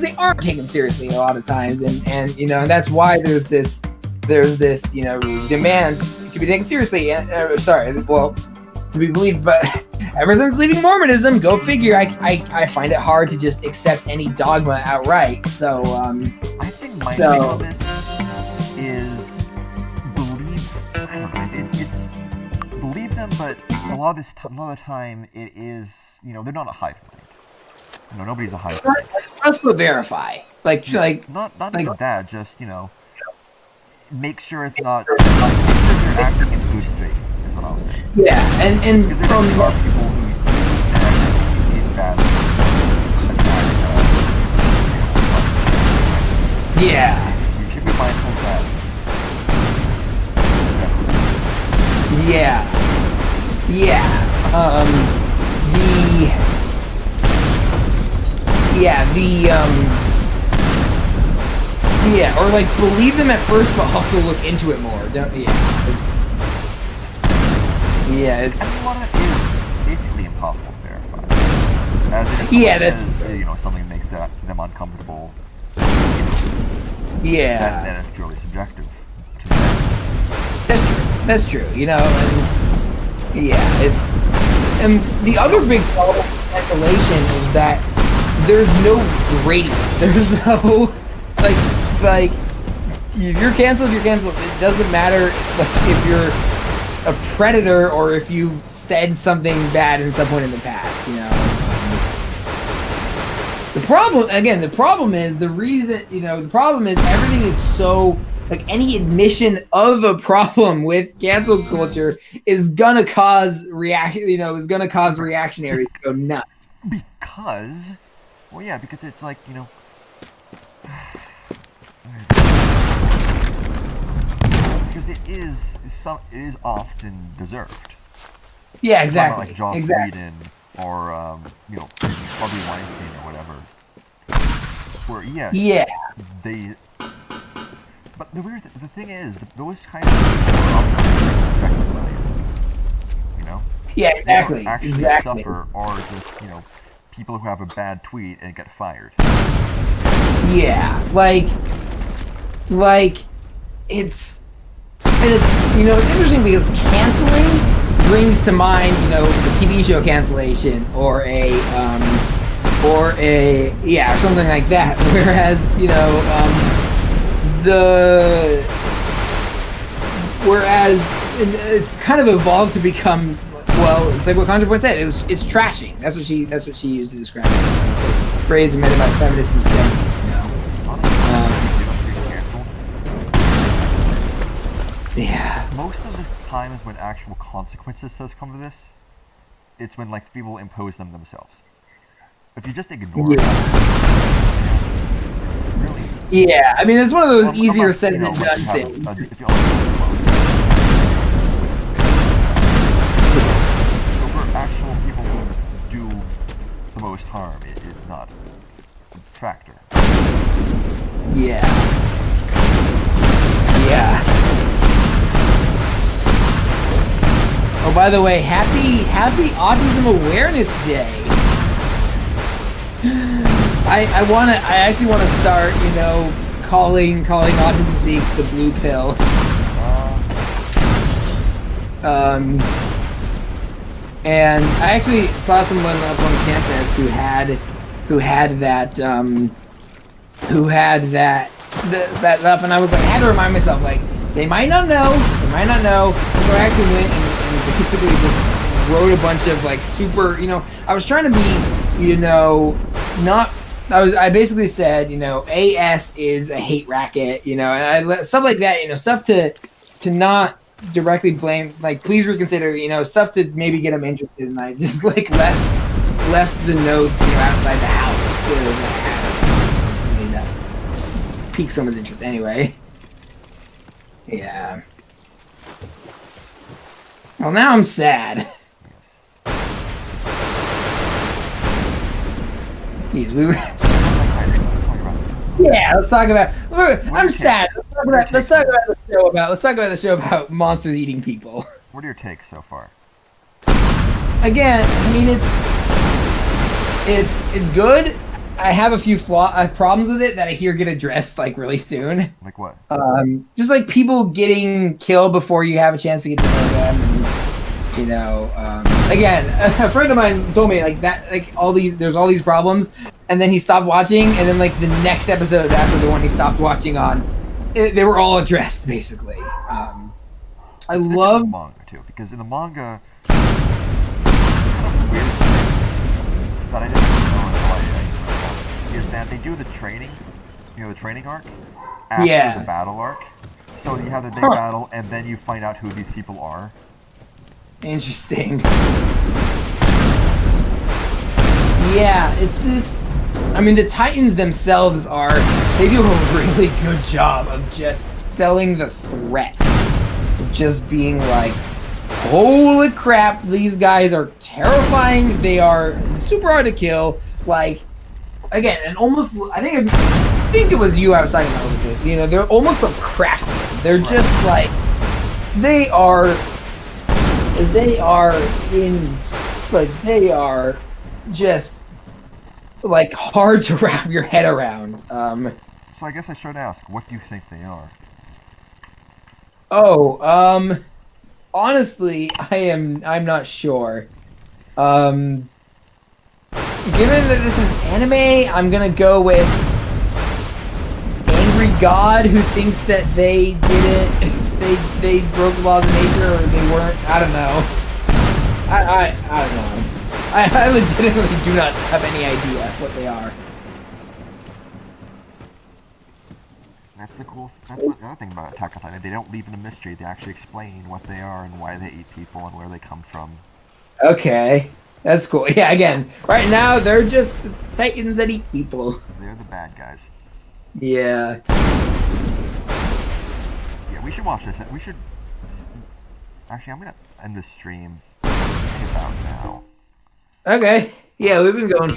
they aren't taken seriously a lot of times, and that's why there's this demand to be taken seriously. To be believed, but ever since leaving Mormonism, go figure, I find it hard to just accept any dogma outright. So I think my take on this is it's believe them, but a lot of the time it is, they're not a hive mind. Nobody's a hive mind. Trust but verify. Like not even that, just make sure it's not. Make sure they're acting in good faith. Is what I was saying. Yeah, and because there are people who actually in bad. Yeah. You should be mindful of that. Yeah. Or like believe them at first, but also look into it more. It's. I mean, a lot of it is basically impossible to verify. As it is, something that makes them uncomfortable. Yeah. That is purely subjective. That's true. And the other big problem with cancellation is that there's no gradient. There's no like if you're canceled, you're canceled. It doesn't matter if you're a predator or if you said something bad at some point in the past. The problem is everything is so. Like, any admission of a problem with cancel culture is gonna cause reactionaries to go nuts. Because it's like, because it is often deserved. Yeah, exactly. Like Joss Whedon or Harvey Weinstein or whatever. Where they. But the thing is, those kind of things are often Yeah, exactly. They don't actually suffer, or just people who have a bad tweet and get fired. Yeah, it's interesting because canceling brings to mind the TV show cancellation or something like that. Whereas it's kind of evolved to become, it's like what ContraPoint said. It's trashing. That's what she used to describe it. It's like a phrase made about feminists in the 70s. Yeah. Most most of the times when actual consequences does come to this, it's when like people impose them themselves. If you just ignore it, really. Yeah, I mean, it's one of those Well, easier unless, said you know, than unless done you have things. if you only so for actual people who do the most harm, it is not a factor. Yeah. Yeah. Oh, by the way, happy Autism Awareness Day. I actually wanna start, you know, calling autism freaks the blue pill. And I actually saw someone up on campus who had that up, and I was like, I had to remind myself, like, they might not know. So I actually went and basically just wrote a bunch of like super, you know, I was trying to be, you know, I basically said, you know, AS is a hate racket, you know, and stuff like that, you know, stuff to not directly blame, like, please reconsider, you know, stuff to maybe get them interested, and I just like left the notes, you know, outside the house to pique someone's interest anyway. Yeah. Well, now I'm sad. Jeez, we were. Yeah, let's talk about. I'm sad. Let's talk about the show about monsters eating people. What are your takes so far? Again, I mean, it's good. I have a few problems with it that I hear get addressed like really soon. Like what? Just like people getting killed before you have a chance to get to know them, and you know, again, a friend of mine told me like that, like there's all these problems, and then he stopped watching, and then like the next episode after the one he stopped watching on, they were all addressed basically. I love the manga too, because in the manga, kind of weird thing that I didn't know until I is that they do the training, you know, the training arc after the battle arc. So you have the big battle, and then you find out who these people are. Interesting. Yeah, it's this. I mean, the Titans themselves they do a really good job of just selling the threat. Of just being like, holy crap, these guys are terrifying. They are super hard to kill. Like, again, and almost, I think it was you I was talking about with this. You know, they're almost like crafty. They're just like, they are just like hard to wrap your head around. So I guess I should ask, what do you think they are? Honestly, I'm not sure. Given that this is anime, I'm gonna go with Angry God who thinks that they they broke the laws of nature, or they weren't. I don't know. I don't know. I legitimately do not have any idea what they are. That's the other thing about Attack on Titan. They don't leave it a mystery. They actually explain what they are and why they eat people and where they come from. Okay, that's cool. Yeah, again, right now they're just the Titans that eat people. They're the bad guys. Yeah. Yeah, we should watch this. We should. Actually, I'm gonna end the stream about now. Okay. Yeah, we've been going for